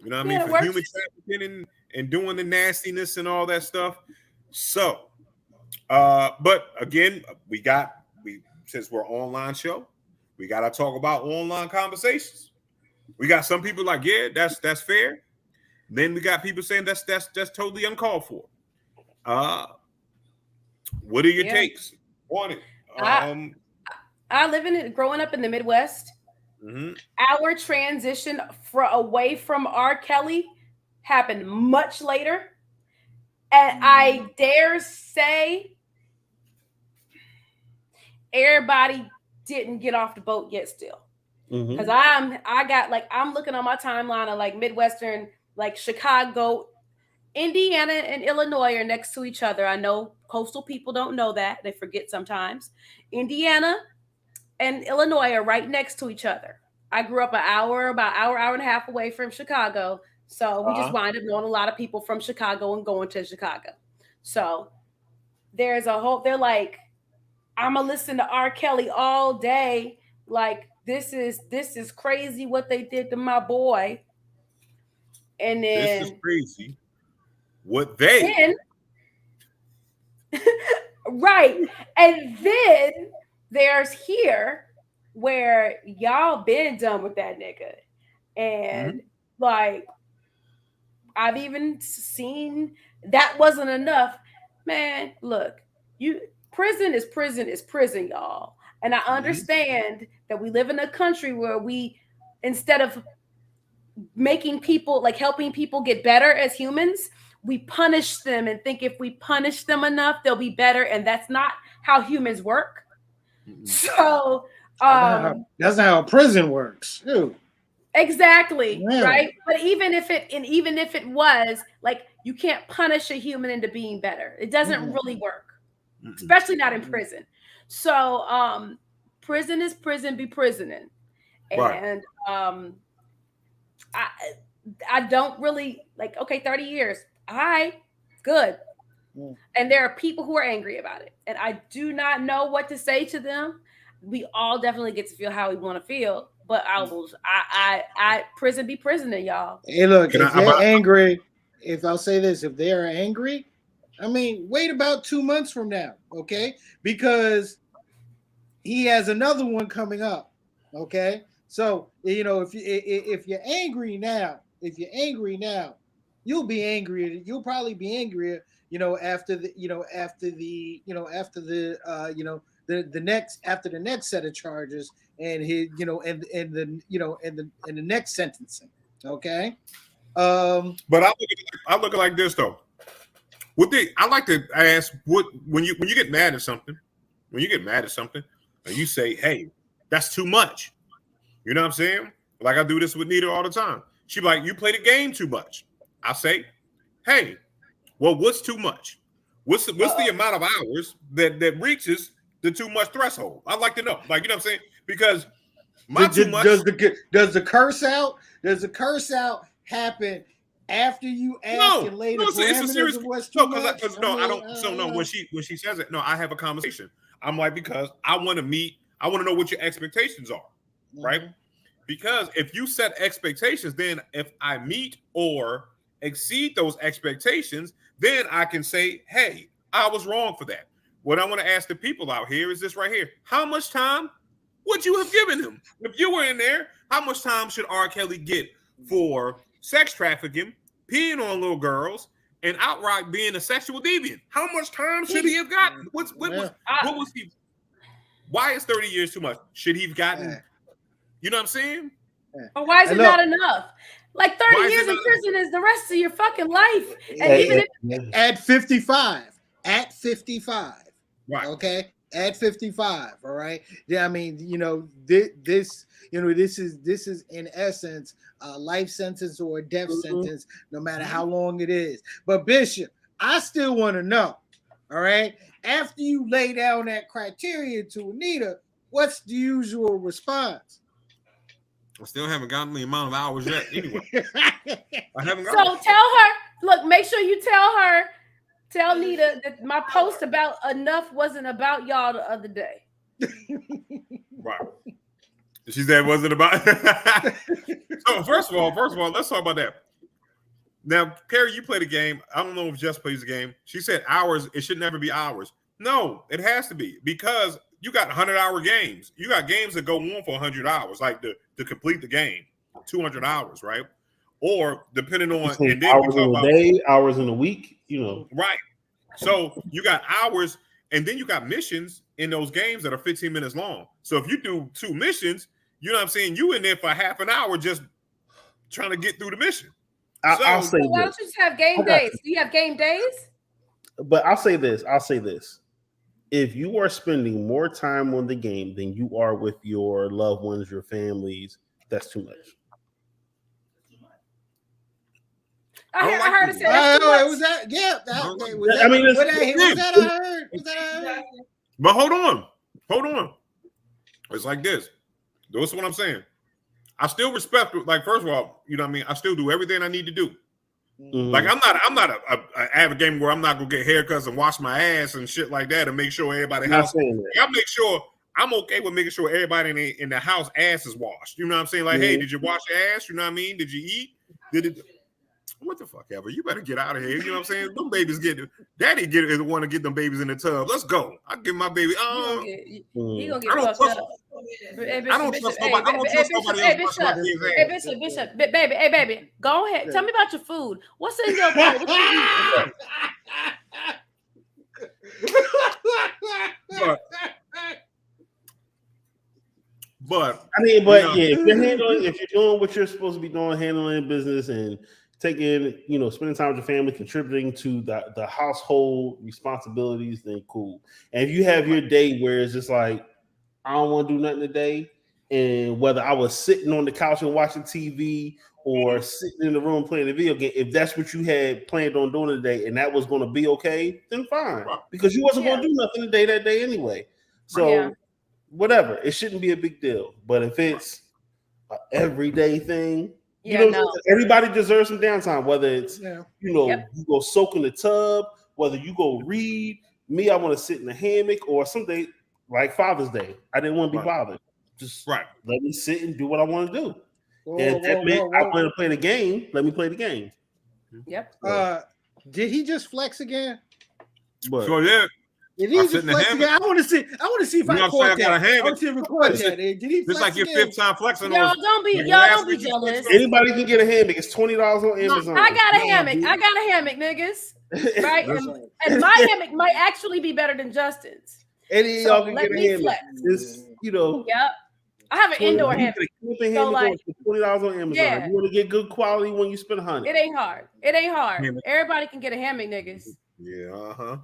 You know what I mean? For human trafficking and doing the nastiness and all that stuff. So, but again, since we're an online show, we got to talk about online conversations. We got some people like, yeah, that's fair. Then we got people saying that's totally uncalled for. What are your takes on it? Growing up in the Midwest, our transition away from R. Kelly happened much later. And I dare say everybody didn't get off the boat yet still. Because I'm looking on my timeline of like Midwestern, like Chicago, Indiana, and Illinois are next to each other. I know coastal people don't know that. They forget sometimes. Indiana and Illinois are right next to each other. I grew up about hour and a half away from Chicago. So we just wind up knowing a lot of people from Chicago and going to Chicago. So they're like, I'm going to listen to R. Kelly all day. Like, this is crazy what they did to my boy. And then this is crazy what they right. And then there's here where y'all been done with that nigga. And like I've even seen that wasn't enough. Man, look, prison is prison, y'all. And I understand that we live in a country where we, instead of making people, like helping people get better as humans, we punish them and think if we punish them enough, they'll be better. And that's not how humans work. So that's not how prison works. Ew. Exactly. Yeah. Right. But even if it was, like, you can't punish a human into being better. It doesn't really work, especially not in prison. So prison is prison, be prisoning. And I don't really like, okay, 30 years. All right, good. And there are people who are angry about it. And I do not know what to say to them. We all definitely get to feel how we want to feel. But I prison be prisoning, y'all. Hey, look, if they're angry, if I'll say this, if they are angry, I mean, wait about 2 months from now, okay? Because he has another one coming up, okay? So, you know, if you're angry now, you'll be angry. You'll probably be angrier, you know, after the next set of charges and his, you know, and the next sentencing. Okay. But I look at it like this though. I like to ask when you get mad at something, and you say, hey, that's too much. You know what I'm saying? Like I do this with Nita all the time. She be like, you play the game too much. I say, hey, Well, what's too much? What's the amount of hours that reaches the too much threshold? I'd like to know. Like, you know what I'm saying? Because my too much. Does the curse out? Does the curse out happen after you ask and lay the parameters of what's too much? I don't. So no, when she says it, no, I have a conversation. I'm like, because I want to know what your expectations are, right? Because if you set expectations, then if I meet or exceed those expectations, then I can say, hey, I was wrong for that. What I want to ask the people out here is this right here. How much time would you have given him? If you were in there, how much time should R. Kelly get for sex trafficking, peeing on little girls, and outright being a sexual deviant? How much time should he have gotten? What was he? Why is 30 years too much? Should he have gotten, you know what I'm saying? Or why is it not enough? Like 30 years in prison is the rest of your fucking life. And even if at 55. At 55. Right. Okay. At 55. All right. Yeah, I mean, this is in essence a life sentence or a death sentence, no matter how long it is. But Bishop, I still want to know. All right. After you lay down that criteria to Anita, what's the usual response? I still haven't gotten the amount of hours yet. Anyway, I haven't got. So tell her. Look, make sure you tell Nita that my post about enough wasn't about y'all the other day. Right. She said it wasn't about. So first of all, let's talk about that. Now, Carrie, you play the game. I don't know if Jess plays the game. She said hours. It should never be hours. No, it has to be, because you got 100-hour games. You got games that go on for 100 hours, like to complete the game, 200 hours, right? Or depending on and then hours in a day, hours in a week, Right. So you got hours, and then you got missions in those games that are 15 minutes long. So if you do 2 missions, you know what I'm saying? You in there for half an hour just trying to get through the mission. I'll say why don't you just have game days? Do you have game days? But I'll say this. If you are spending more time on the game than you are with your loved ones, your families, that's too much. I heard it say that's too much. Was that? Yeah. I heard. But hold on. It's like this. That's what I'm saying. I still respect, like, first of all, you know what I mean? I still do everything I need to do. Mm-hmm. Like, I'm not an avid gamer where I'm not gonna get haircuts and wash my ass and shit like that and make sure everybody house. I make sure I'm okay with making sure everybody in the house ass is washed. You know what I'm saying? Like, hey, did you wash your ass? You know what I mean? Did you eat? What the fuck ever? You better get out of here. You know what I'm saying? Them babies daddy want to get them babies in the tub. Let's go. I give my baby. He gonna get fucked up. I don't trust nobody. Hey, Bishop, baby, go ahead. Tell me about your food. What's in your plate? But if you're doing what you're supposed to be doing, handling business and taking, spending time with your family, contributing to the household responsibilities, then cool. And if you have your day where it's just like, I don't want to do nothing today, and whether I was sitting on the couch and watching TV or sitting in the room playing a video game, if that's what you had planned on doing today and that was going to be okay, then fine. Because you wasn't going to do nothing that day anyway. So whatever, it shouldn't be a big deal. But if it's an everyday thing, everybody deserves some downtime, whether it's you go soak in the tub, whether you go read. Me, I want to sit in the hammock, or someday like Father's Day, I didn't want to be bothered. Just let me sit and do what I want to do. I want to play the game. Let me play the game. Yep. Did he just flex again? But, so yeah. Did he just flex again? I want to see if I caught that. I want to see if I caught that. Did he flex like your again? 5th time flexing. Y'all don't be jealous. Anybody can get a hammock. It's $20 on Amazon. I got a hammock, niggas. Right? and my hammock might actually be better than Justin's. Any y'all can get a hammock. It's, Yep. I have an indoor hammock. So like $20 on Amazon. Yeah. You want to get good quality when you spend $100. It ain't hard. Everybody can get a hammock, niggas. Yeah,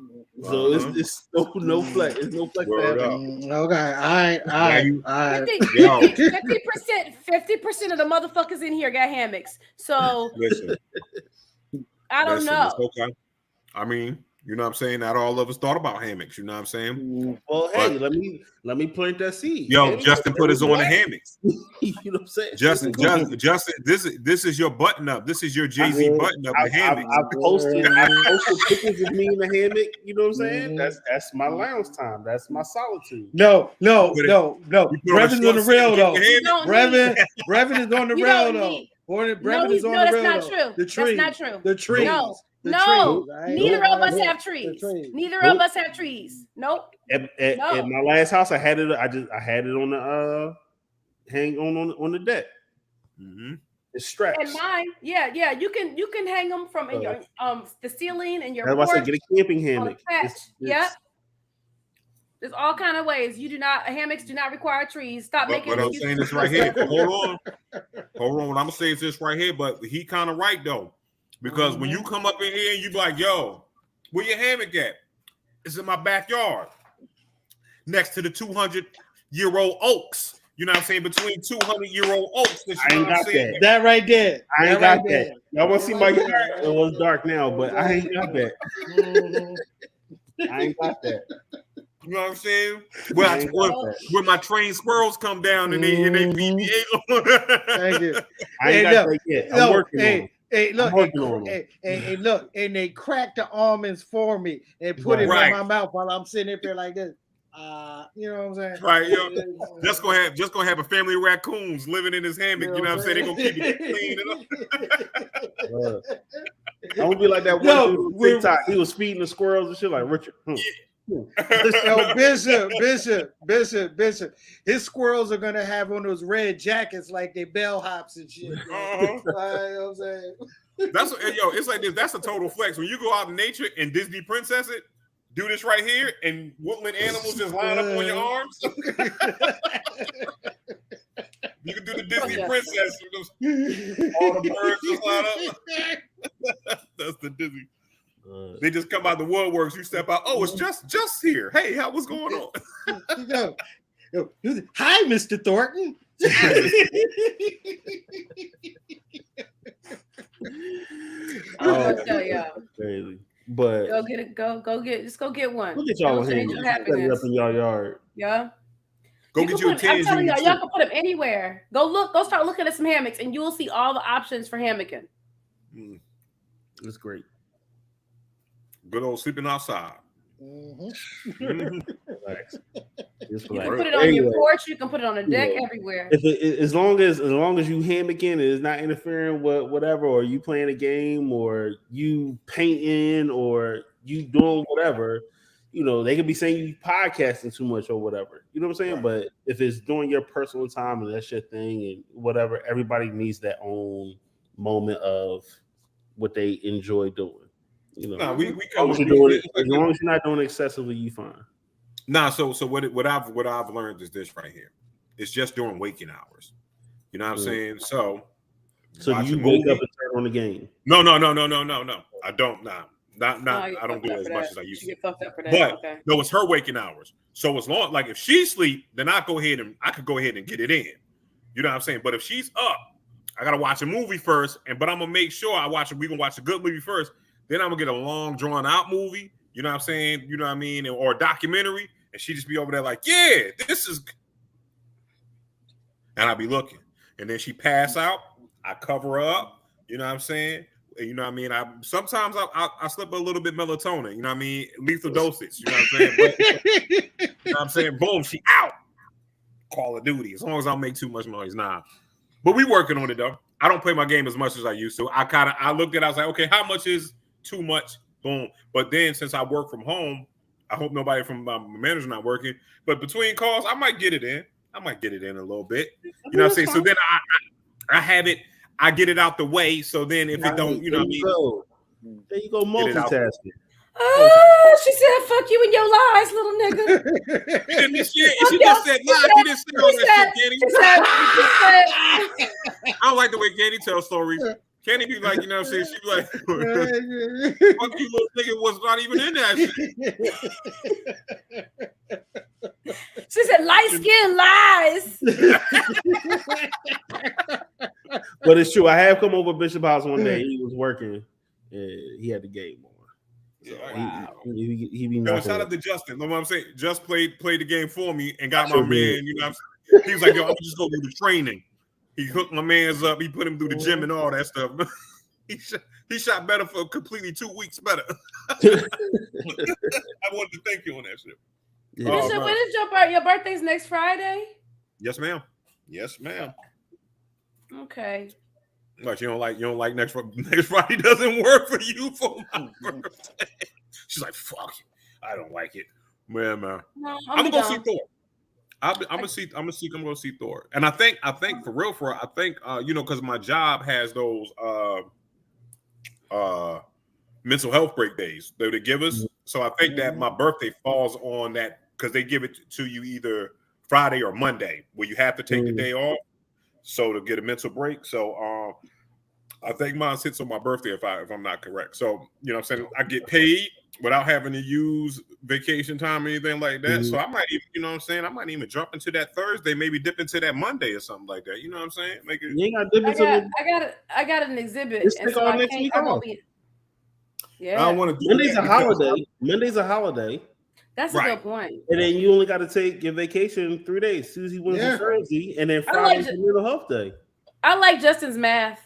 So it's no flex. It's no flex. Okay, all right. 50% of the motherfuckers in here got hammocks. So listen, I don't know. It's okay. I mean, you know what I'm saying? Not all of us thought about hammocks. You know what I'm saying? Well, hey, let me plant that seed. Yo, Hey, Justin put us on the hammocks. You know what I'm saying? Justin, this is your button up. This is your Jay-Z button up. The hammocks. I've posted pictures of me in the hammock. You know what I'm saying? That's my lounge time. That's my solitude. No. Brevin's on the rail though. Brevin is on the rail though. Brevin is on the rail. That's not true. The trees. That's not true. The trees. No, trees, neither of us have trees. Neither of us have trees. Nope. At my last house, I had it. I had it on the hang on the deck. Mm-hmm. It's straps. And mine, yeah, you can hang them from your the ceiling and your. That's why I said get a camping hammock. Yeah. There's all kind of ways. Hammocks do not require trees. Stop making. But I'm saying this right here. Hold on. What I'm gonna say is this right here. But he kind of right though, because when you come up in here and you be like, "Yo, where your hammock at?" It's in my backyard, next to the 200-year-old oaks. You know what I'm saying? Between 200-year-old oaks. I ain't got that. That right there. I ain't got that. Y'all want to see my yard? It was dark now, but I ain't got that. I ain't got that. You know what I'm saying? When my trained squirrels come down and they feed me. Thank you. I ain't got that yet. I'm working on it. Hey, look, and they crack the almonds for me and put it in my mouth while I'm sitting up there like this. You know what I'm saying? Right, yo. Just gonna have a family of raccoons living in his hammock. You know what I'm saying? They're gonna keep it clean. I would be like that one dude on TikTok. He was feeding the squirrels and shit like Richard. Yo, Bishop. His squirrels are gonna have on those red jackets like they bellhops and shit. You know what I'm saying? It's like this. That's a total flex. When you go out in nature and Disney princess it, do this right here, and woodland animals just line up on your arms. You can do the Disney princess. All the birds just line up. That's the Disney. They just come out the woodworks. You step out. Oh, it's just here. Hey, what's going on? Hi, Mr. Thornton. I'll tell y'all. Crazy. But go get one. Look at y'all hammocks up in y'all yard. Yeah. Go get you a I'm telling y'all can put them anywhere. Go start looking at some hammocks, and you will see all the options for hammocking. It's great. Good old sleeping outside. You can put it on your porch. You can put it on the deck. Everywhere. As long as you hammocking, it's not interfering with whatever, or you playing a game, or you painting, or you doing whatever. You know, they could be saying you podcasting too much or whatever. You know what I'm saying? Right. But if it's during your personal time and that's your thing and whatever, everybody needs their own moment of what they enjoy doing. You know, as long as you're not doing it excessively, you fine. So what I've learned is this right here. It's just during waking hours. You know what I'm saying? So you wake up and turn on the game? No. I don't. I don't do it as much as I used to. But no, it's her waking hours. So as long if she sleep, then I could go ahead and get it in. You know what I'm saying? But if she's up, I gotta watch a movie first. But I'm gonna make sure we can watch a good movie first. Then I'm gonna get a long, drawn out movie. You know what I'm saying? You know what I mean? Or a documentary. And she just be over there like, yeah, this is. And I'll be looking. And then she pass out. I cover her up. You know what I'm saying? You know what I mean? Sometimes I slip a little bit melatonin. You know what I mean? Lethal dosage. You know what I'm saying? But, you know what I'm saying? Boom, she out. Call of Duty. As long as I don't make too much noise. Nah. But we working on it though. I don't play my game as much as I used to. I looked at it. I was like, okay, how much is too much? Boom. But then since I work from home, I hope nobody from my manager's not working. But between calls, I might get it in. a little bit. You know what I'm saying? So then I have it. I get it out the way. So then if it don't, you know what I mean? There you go, multitasking. Oh, she said, "Fuck you and your lies, little nigga." She just said lies. She didn't say all that shit, Kenny. I don't like the way Kenny tells stories. Kenny be like, you know what I'm saying? She be like, "Fuck you, little nigga," was not even in that shit. She said, "Light skin lies." But it's true. I have come over Bishop House one day. He was working. And he had the game on. Yeah, he be Yo, knocking shout it. out to Justin. Know what I'm saying? Just played the game for me and got Sure my did. man. You know what I'm saying? He was like, yo, I'm just going to do the training. He hooked my man's up. He put him through the gym and all that stuff. he shot better for completely 2 weeks better. I wanted to thank you on that shit. Yeah. Oh, Bishop, man. when is your birthday's next Friday? Yes, ma'am. Yes, ma'am. Okay. But you don't like next Friday doesn't work for you for my birthday. She's like, fuck you. I don't like it. Man. No, I'm gonna go see done. Thor. I'm gonna see Thor. And I think for real, because my job has those mental health break days that they give us. So I think that my birthday falls on that because they give it to you either Friday or Monday where you have to take the day off. So to get a mental break. So I think mine hits on my birthday if I'm not correct. So you know what I'm saying, I get paid without having to use vacation time or anything like that. So I might even, you know what I'm saying, I might even jump into that Thursday, maybe dip into that Monday or something like that. You know what I'm saying? Make it. You ain't got to dip into I got an exhibit. Let's And take so all I next can't, week I won't off. be. I Yeah, don't want to do Monday's that a because- holiday. Monday's a holiday. that's a Right. good point. And then you only got to take your vacation 3 days: Tuesday, Wednesday, Yeah. Thursday, and then I Friday's like the mental health day. I like Justin's math.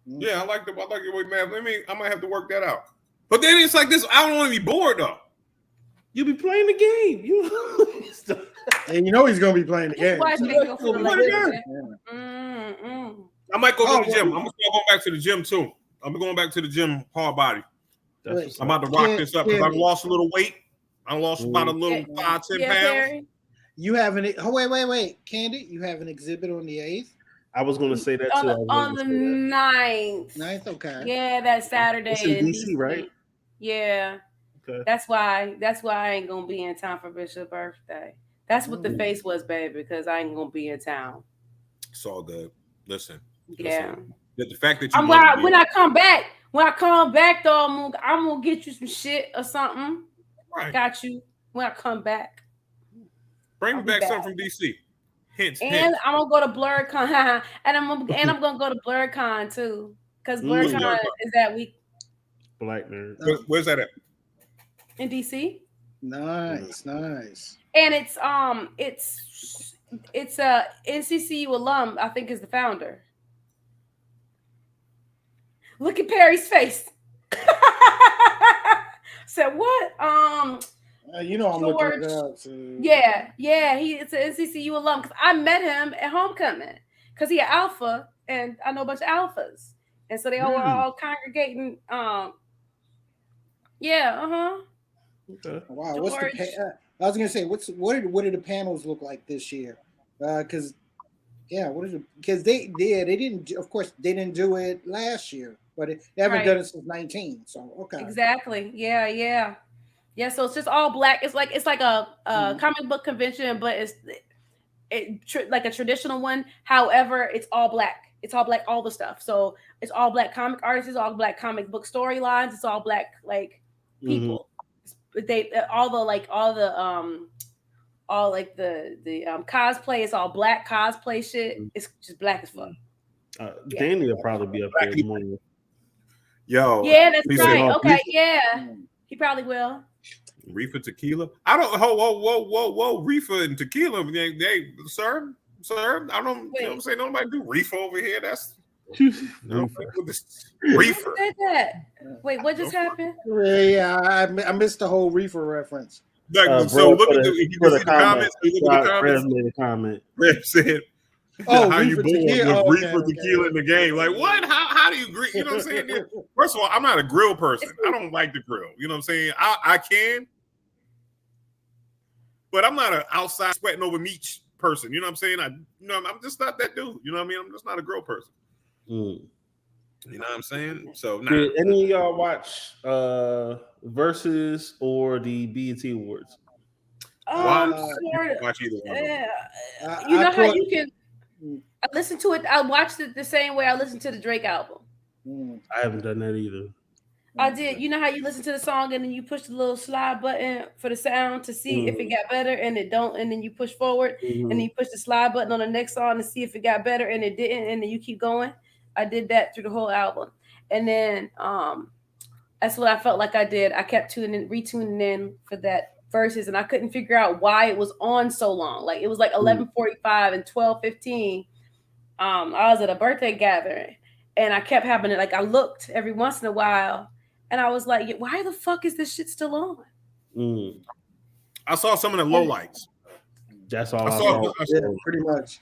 Yeah, I like your way, man. I might have to work that out. But then it's like this. I don't want to be bored though. You be playing the game. And you know he's gonna be playing the game. Why so- you go for the What Lakers, again? man? Mm-mm. I might go to the Oh, gym. well, I'm going back to the gym too. I'm going back to the gym hard body. That's Wait. what's I'm up. about to rock Can't- this up because can't- I lost a little weight. I lost about a little 5-10 Yeah, pounds. Perry. You have an wait, Candy. You have an exhibit on the 8th, I was going to say that too. On the 9th. 9th. Okay. Yeah, that Saturday It's in DC, right? Yeah. Okay. That's why I ain't gonna be in town for Bishop's birthday. That's what the face was, baby, because I ain't gonna be in town. It's all good. Listen. Yeah. The fact that you when I come back though, I'm gonna get you some shit or something. right. Got you when I come back. Bring I'll be back back. something from DC. Hints. And I'm gonna go to BlurCon, and I'm gonna go to BlurCon too, because What's BlurCon BlurCon? is that week Black nerd. Where's that at? in DC, Nice. and it's a NCCU alum. I think is the founder. Look at Perry's face. Said what? You know I'm looking it George. up. So. Yeah, it's an NCCU alum because I met him at homecoming because he had Alpha and I know a bunch of Alphas, and so they all were all congregating. Okay. Wow. What's the? George. I was gonna say, what did the panels look like this year? Because because they didn't, of course they didn't do it last year, but they haven't Right. done it since 19. So okay. Exactly. Yeah. So it's just all black. It's like a comic book convention, but it's like a traditional one. However, it's all black. It's all black, all the stuff. So it's all black comic artists, it's all black comic book storylines. It's all black like people. They all the cosplay. It's all black cosplay shit. It's just black as fuck. Danny will probably be up there more. Yo. Yeah, that's he said, right. "Oh, Okay, yeah, he probably will. Reefer tequila? I don't. Whoa. Reefer and tequila. They sir. I don't. You know what I'm saying? Nobody do reefer over here. That's reefer. Who said that? Wait, what just happened? Yeah, I missed the whole reefer reference. Like, so look at you can see the comments. You look at the Fred comments. made a comment. Fred said, Oh, how you reefer born tequila. with Okay, reefer tequila in the game? Like what? How do you agree? You know what I'm saying? First of all, I'm not a grill person. I don't like the grill. You know what I'm saying? I can, but I'm not an outside sweating over meat person. You know what I'm saying? I'm just not that dude. You know what I mean? I'm just not a grill person. You know what I'm saying? So Did any of y'all watch Versus or the BET Awards? Watch either one. You know how you can listen to it. I watched it the same way I listened to the Drake album. I haven't done that either. I did. You know how you listen to the song and then you push the little slide button for the sound to see if it got better and it don't, and then you push forward and then you push the slide button on the next song to see if it got better and it didn't, and then you keep going. I did that through the whole album. And then That's what I felt like I did. I kept retuning in for that verses, and I couldn't figure out why it was on so long. Like it was like 11:45 and 12:15. I was at a birthday gathering, and I kept having it. Like I looked every once in a while, and I was like, "Why the fuck is this shit still on?" I saw some of the low lights. That's all I saw. Yeah, pretty much.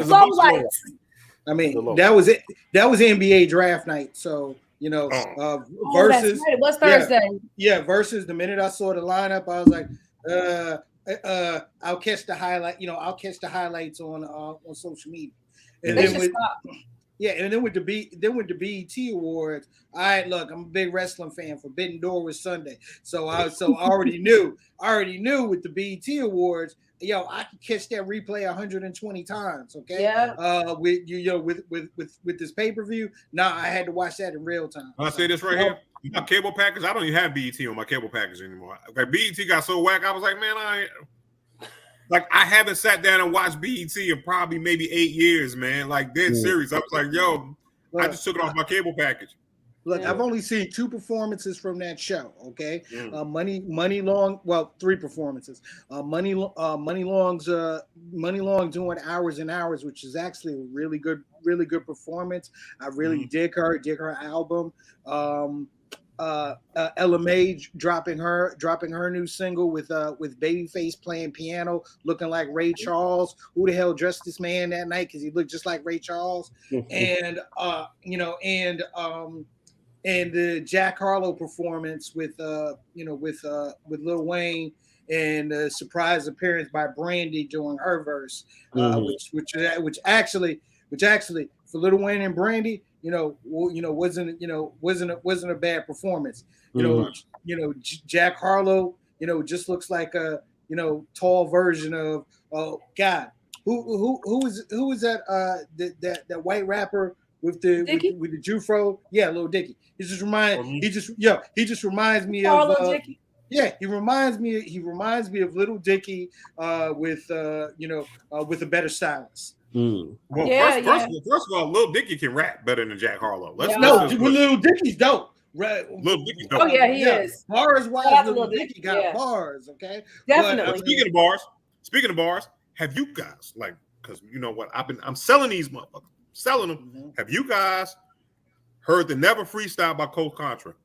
Low lights. I mean, that was it. That was NBA draft night. So, you know, versus right. It was Thursday. Yeah, versus the minute I saw the lineup, I was like, I'll catch the highlight, I'll catch the highlights on social media. And then with the BET Awards, look, I'm a big wrestling fan. Forbidden Door was Sunday. So I already knew with the BET Awards, I could catch that replay 120 times. Okay. Yeah. With this pay-per-view, I had to watch that in real time. I say this right here. My cable package, I don't even have BET on my cable package anymore. Like BET got so whack, I was like, man, I haven't sat down and watched BET in probably maybe 8 years, man. Like dead serious. I was like, I just took it off my cable package. Look, I've only seen 2 performances from that show. Okay, Money Long. Well, 3 performances. Money Long doing Hours and Hours, which is actually a really good performance. I really dig her album. Ella May dropping her new single with Babyface playing piano, looking like Ray Charles. Who the hell dressed this man that night? Because he looked just like Ray Charles. And and the Jack Harlow performance with Lil Wayne, and a surprise appearance by Brandy doing her verse, which actually for Lil Wayne and Brandy, wasn't a bad performance. Jack Harlow, just looks like a tall version of God. Who is that that white rapper with the Jufro? Yeah, Lil Dicky. He just reminds me of he reminds me of Little Dicky with a better stylist. Well, first of all, Lil Dicky can rap better than Jack Harlow. Lil Dicky's dope. Lil Dicky's dope. Oh yeah, he is. Bars wise, Lil Dicky got bars. Okay, definitely. But, speaking of bars, have you guys because you know what? I'm selling these motherfuckers, selling them. Mm-hmm. Have you guys heard the Never Freestyle by Coach Contra?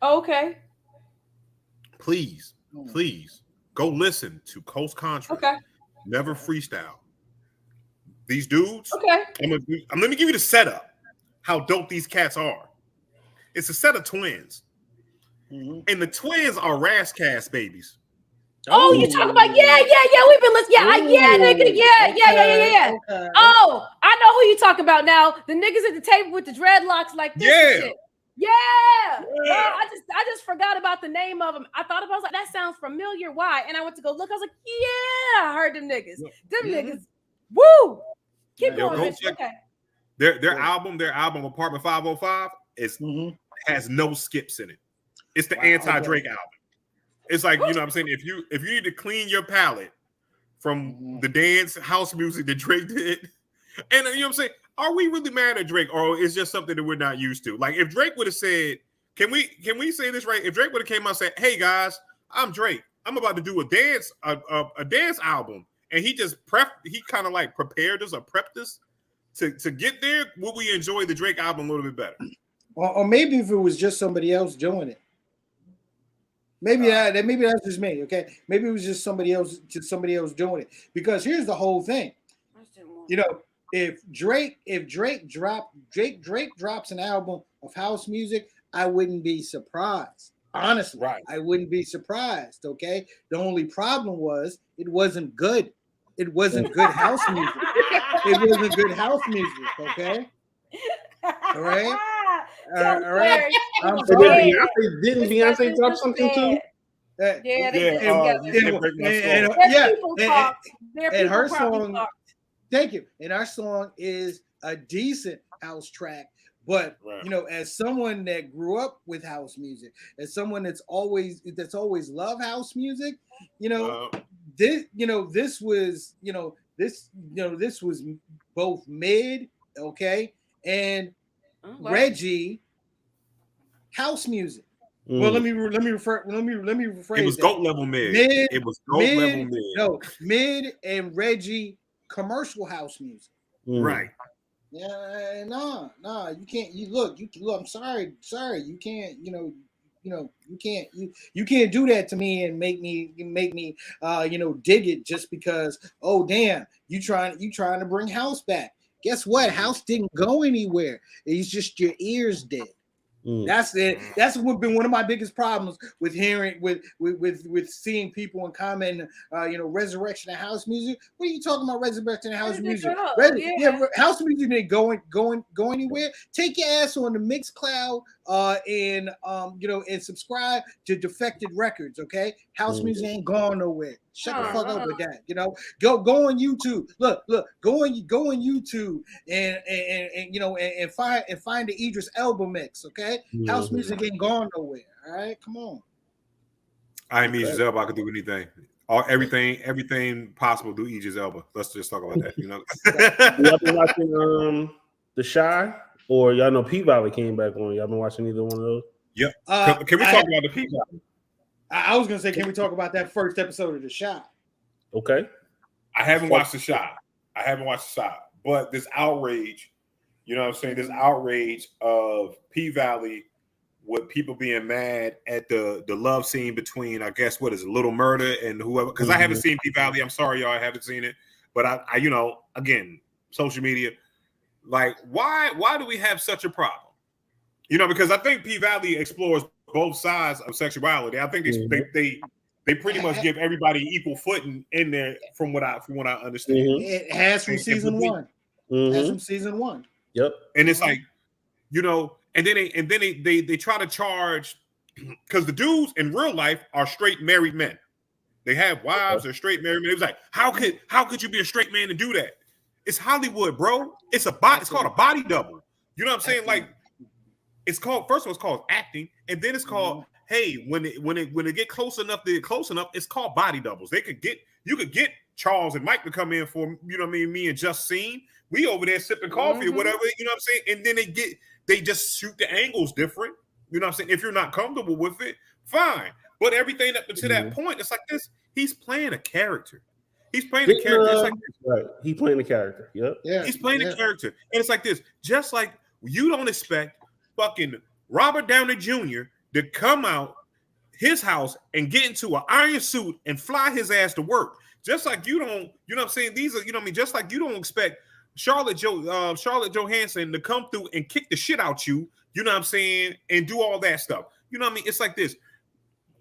Okay. Please go listen to Coach Contra. Okay. Never Freestyle. These dudes. Okay. Let me give you the setup. How dope these cats are. It's a set of twins, and the twins are Rascast babies. Oh, you talking about we've been listening. Yeah. Okay. Oh, I know who you talking about now. The niggas at the table with the dreadlocks like this. Yeah. Shit. Yeah. I just forgot about the name of them. I was like, that sounds familiar. Why? And I went to go look. I was like, yeah, I heard them niggas. Niggas. Woo. Keep going, bitch. Okay. Their album, Apartment 505, has no skips in it. It's the anti-Drake album. It's like, you know what I'm saying? If you need to clean your palate from the dance house music that Drake did, and you know what I'm saying? Are we really mad at Drake, or is just something that we're not used to? Like if Drake would have said, can we say this right? If Drake would have came out and said, "Hey guys, I'm Drake. I'm about to do a dance album," and he kind of like prepared us or prepped us to get there, would we enjoy the Drake album a little bit better? Or maybe if it was just somebody else doing it. Maybe that's just me. Okay, maybe it was just somebody else doing it. Because here's the whole thing. If Drake drops an album of house music, I wouldn't be surprised. Honestly, I wouldn't be surprised. Okay, the only problem was it wasn't good. It wasn't good house music. It wasn't good house music. Okay, all right. All right. Didn't Beyonce drop something too? And her song. Thank you. And our song is a decent house track, but as someone that grew up with house music, as someone that's always loved house music, this was both mid, okay, and Reggie house music. Well, let me rephrase It was that. GOAT level mid. Mid, It was GOAT level mid, mid. no, mid and Reggie commercial house music. Right. Yeah, nah, you can't. You look. I'm sorry. You can't. You can't do that to me and make me dig it just because. Oh damn, you trying to bring house back. Guess what? House didn't go anywhere. It's just your ears did. That's it. That's been one of my biggest problems with hearing with seeing people and commenting. Resurrection of house music. What are you talking about? Resurrection of house music? House music didn't go anywhere. Take your ass on the Mixcloud and subscribe to Defected Records. Okay, house music ain't gone nowhere. Shut the fuck up with that. Go on YouTube. Look, go on YouTube and find the Idris Elba mix. Okay. House music ain't gone nowhere. All right, come on. I mean, Idris Elba could do anything, everything possible. Do Idris Elba. Let's just talk about that. Y'all been watching The Shy, or y'all know P Valley came back on? Y'all been watching either one of those? Yep. Can we talk about the P Valley? I was gonna say, can we talk about that first episode of The Shy? Okay. I haven't watched The Shy. But this outrage. You know what I'm saying? This outrage of P Valley with people being mad at the love scene between, I guess, what is it, Little Murder and whoever. Because I haven't seen P Valley. I'm sorry, y'all, I haven't seen it. But I again, social media, like, why do we have such a problem? Because I think P Valley explores both sides of sexuality. I think they pretty much give everybody equal footing in there, from what I understand. It has from season one. Has from season one. Yep. And it's like, and then they try to charge, because the dudes in real life are straight married men. They have wives, they're straight married men. It was like, how could you be a straight man and do that? It's Hollywood, bro. It's called a body double. You know what I'm saying? Like, it's called, first of all, it's called acting, and then it's called, hey, when it get close enough, it's called body doubles. You could get Charles and Mike to come in for, me and Justine. We over there sipping coffee or whatever, you know what I'm saying? And then they just shoot the angles different. You know what I'm saying? If you're not comfortable with it, fine. But everything up to that point, it's like this. He's playing a character. It's like this. Right. He's playing a character. Yep. Yeah. He's playing a character. And it's like this. Just like you don't expect fucking Robert Downey Jr. to come out his house and get into an iron suit and fly his ass to work. Just like you don't, you know what I'm saying? These are, just like you don't expect Scarlett Johansson to come through and kick the shit out you, you know what I'm saying, and do all that stuff. You know what I mean? It's like this.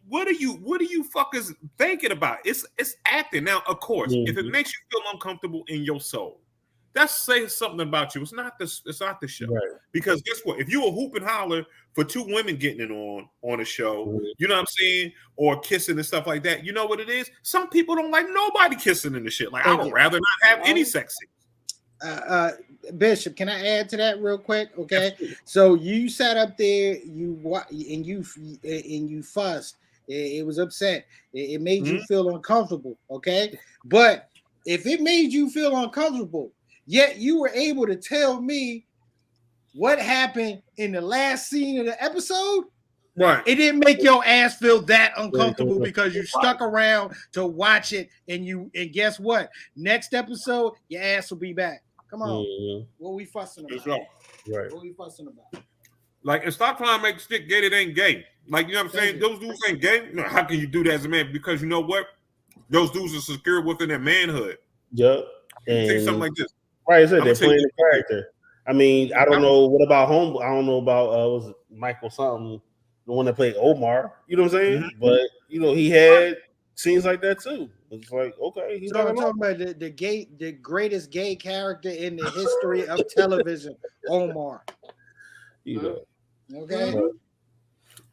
What are you fuckers thinking about? It's acting. Now, of course, if it makes you feel uncomfortable in your soul, that says something about you. It's not the show. Right. Because guess what? If you a hoop and holler for two women getting it on a show, you know what I'm saying, or kissing and stuff like that, you know what it is? Some people don't like nobody kissing in the shit. Like, I would rather not have any sex. Bishop, can I add to that real quick? Okay, so you sat up there, you fussed. It was upset. It made you feel uncomfortable. Okay, but if it made you feel uncomfortable, yet you were able to tell me what happened in the last scene of the episode, right? It didn't make your ass feel that uncomfortable because you stuck around to watch it, and guess what? Next episode, your ass will be back. Come on, what we fussing about? Right. What we fussing about? Like, and stop trying to make stick gay that ain't gay. Like, you know what I'm saying? Those dudes ain't gay. No, how can you do that as a man? Because you know what? Those dudes are secure within their manhood. Yep. Say something like this. Right, so they're playing the character. I mean, I don't know what about home. I don't know about was it Michael something, the one that played Omar. You know what I'm saying? But he had scenes like that too. It's like, okay, he's talking about the greatest gay character in the history of television, Omar. Okay.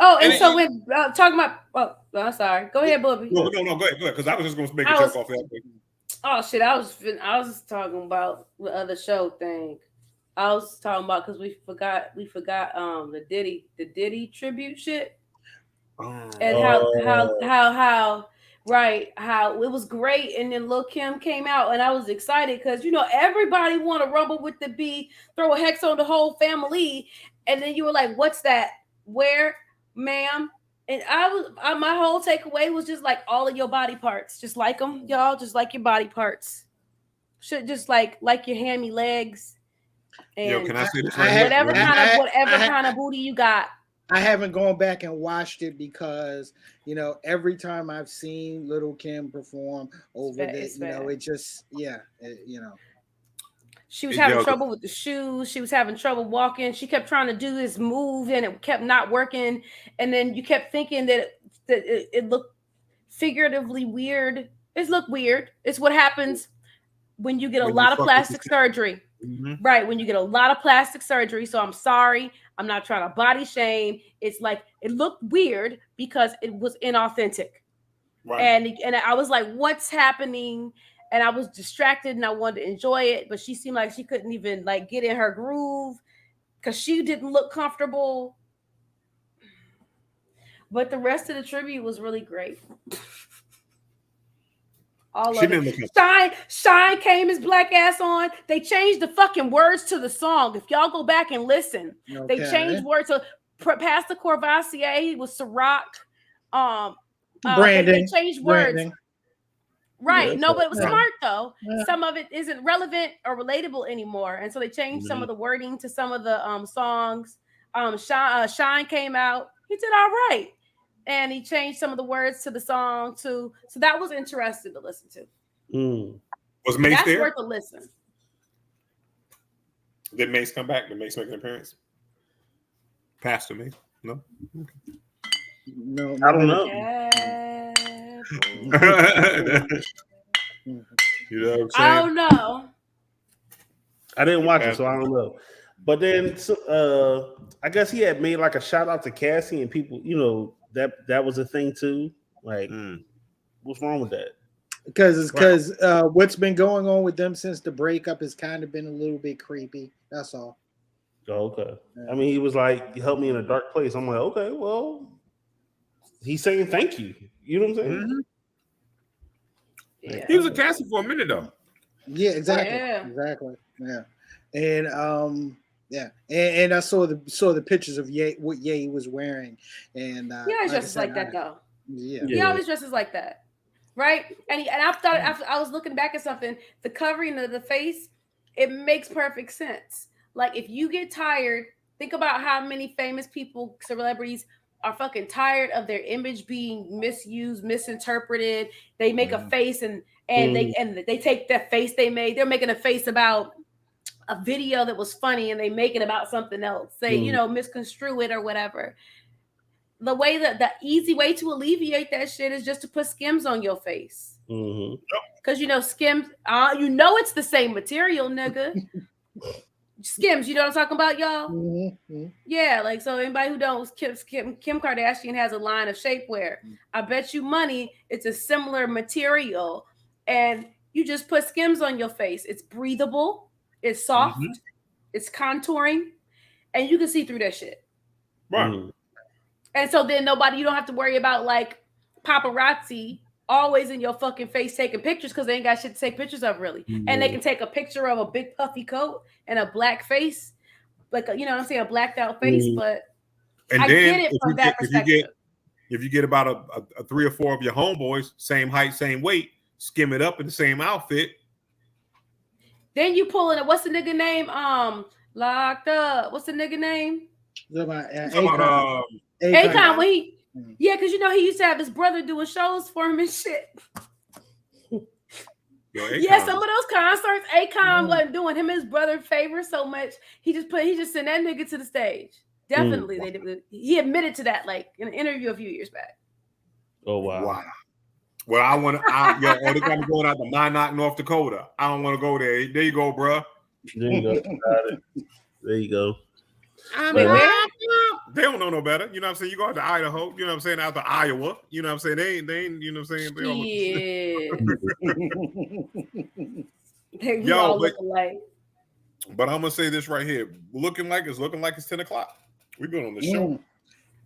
Oh, and so we're talking about. Oh, I'm sorry. Go ahead, Bubby. No, go ahead. Because I was just going to make a joke off that. Oh shit! I was just talking about the other show thing. I was talking about because we forgot the Diddy tribute shit, and how it was great, and then Lil' Kim came out, and I was excited because everybody want to rumble with the B, throw a hex on the whole family, and then you were like, "What's that?" where, ma'am. And my whole takeaway was just like all of your body parts, just like them, y'all, just like your body parts. Should just like your hammy legs, and Yo, can I say this right here? whatever kind of booty you got. I haven't gone back and watched it because every time I've seen Little Kim perform over this, it just She was having trouble with the shoes. She was having trouble walking. She kept trying to do this move and it kept not working. And then you kept thinking that it looked figuratively weird. It looked weird. It's what happens when you get a lot of plastic surgery. Mm-hmm. Right. When you get a lot of plastic surgery. So I'm sorry. I'm not trying to body shame. It's like it looked weird because it was inauthentic. Right. And I was like, what's happening? And I was distracted and I wanted to enjoy it, but she seemed like she couldn't even like get in her groove because she didn't look comfortable. But the rest of the tribute was really great. All of it. Shine came his black ass on. They changed the fucking words to the song. If y'all go back and listen, they changed words to Pastor Corvassier was Ciroc. Branding. They changed words. Branding. Right. No, but it was smart though. Yeah. Some of it isn't relevant or relatable anymore. And so they changed some of the wording to some of the songs. Shine came out. He did all right. And he changed some of the words to the song too. So that was interesting to listen to. Was Mace That's there? worth a listen. Did Mace come back? Did Mace make an appearance? Pastor Mace? No? Okay. No, I don't know. You know what I'm saying? I don't know. I didn't watch it, so I don't know. But then I guess he had made like a shout out to Cassie and people, that was a thing too. Like, what's wrong with that? Because what's been going on with them since the breakup has kind of been a little bit creepy. That's all. Oh, okay. Yeah. I mean, he was like, "You helped me in a dark place." I'm like, okay, well, he's saying thank you. You know what I'm saying? Mm-hmm. Yeah. He was a Cassie for a minute though. Yeah, exactly. Yeah. Exactly. Yeah. And and I saw the pictures of what Ye was wearing, and he always dresses like that though. Yeah, he always dresses like that, right? And I thought after I was looking back at something, the covering of the face, it makes perfect sense. Like if you get tired, think about how many famous people, celebrities, are fucking tired of their image being misused, misinterpreted. They make a face and they take that face they made. They're making a face about a video that was funny and they make it about something else. They, misconstrue it or whatever. The way that the easy way to alleviate that shit is just to put Skims on your face. Because Skims, it's the same material, nigga. Skims, you know what I'm talking about, y'all? Mm-hmm. Yeah, like so anybody who don't, Kim Kardashian has a line of shapewear. I bet you money it's a similar material. And you just put Skims on your face. It's breathable. It's soft, it's contouring, and you can see through that shit. Right. And so then you don't have to worry about like paparazzi always in your fucking face taking pictures because they ain't got shit to take pictures of really. And they can take a picture of a big puffy coat and a black face, like what I'm saying, a blacked out face. But and I then get it from that perspective. If you get about a 3 or 4 of your homeboys, same height, same weight, skim it up in the same outfit. Then you pull in what's the nigga name? Locked Up. What's the nigga name? Akon. Akon. When he, because he used to have his brother doing shows for him and shit. Some of those concerts, Akon wasn't doing him and his brother favor so much. He just sent that nigga to the stage. Definitely, they did. He admitted to that, like in an interview a few years back. Oh wow. Well, they're gonna be going out to Minot, North Dakota. I don't want to go there. There you go, bro. There you go. Got it. There you go. They don't know no better. You know what I'm saying? You go out to Idaho, you know what I'm saying, out to Iowa. You know what I'm saying? They ain't, you know what I'm saying? They all look alike. But I'm gonna say this right here. Looking like it's 10 o'clock. We've been on the show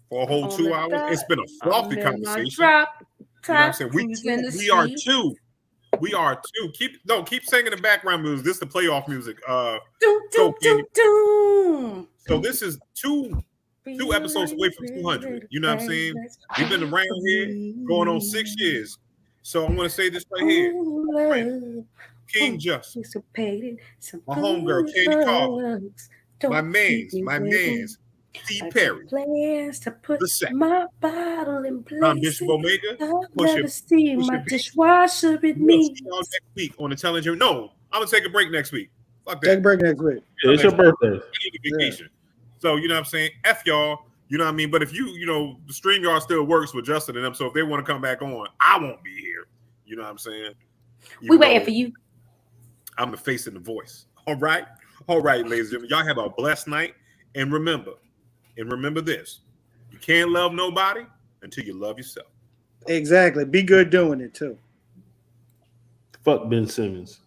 for a whole 2 hours. It's been a frothy conversation. You know what I'm saying? We are two. We are two. Keep singing the background music. This is the playoff music. So this is two 2 episodes away from 200. You know what I'm saying? We've been around here going on 6 years. So I'm going to say this right here. King Justice, my homegirl, Candy Carver, my man's, T. Perry, Plans to put the second, my bottle in I'm place. Bishop Omega. I've Push never it, seen push my it, B. dishwasher with We'll me. see y'all next week on the Challenge. No, I'm going to take a break next week. Fuck that. Take a break next week. Yeah, it's your birthday. I need a vacation. So, you know what I'm saying? F y'all. You know what I mean? But if you know, the StreamYard still works with Justin and them. So if they want to come back on, I won't be here. You know what I'm saying? We waiting for you. I'm the face and the voice. All right, ladies and gentlemen. Y'all have a blessed night. And remember this: you can't love nobody until you love yourself. Exactly. Be good doing it too. Fuck Ben Simmons.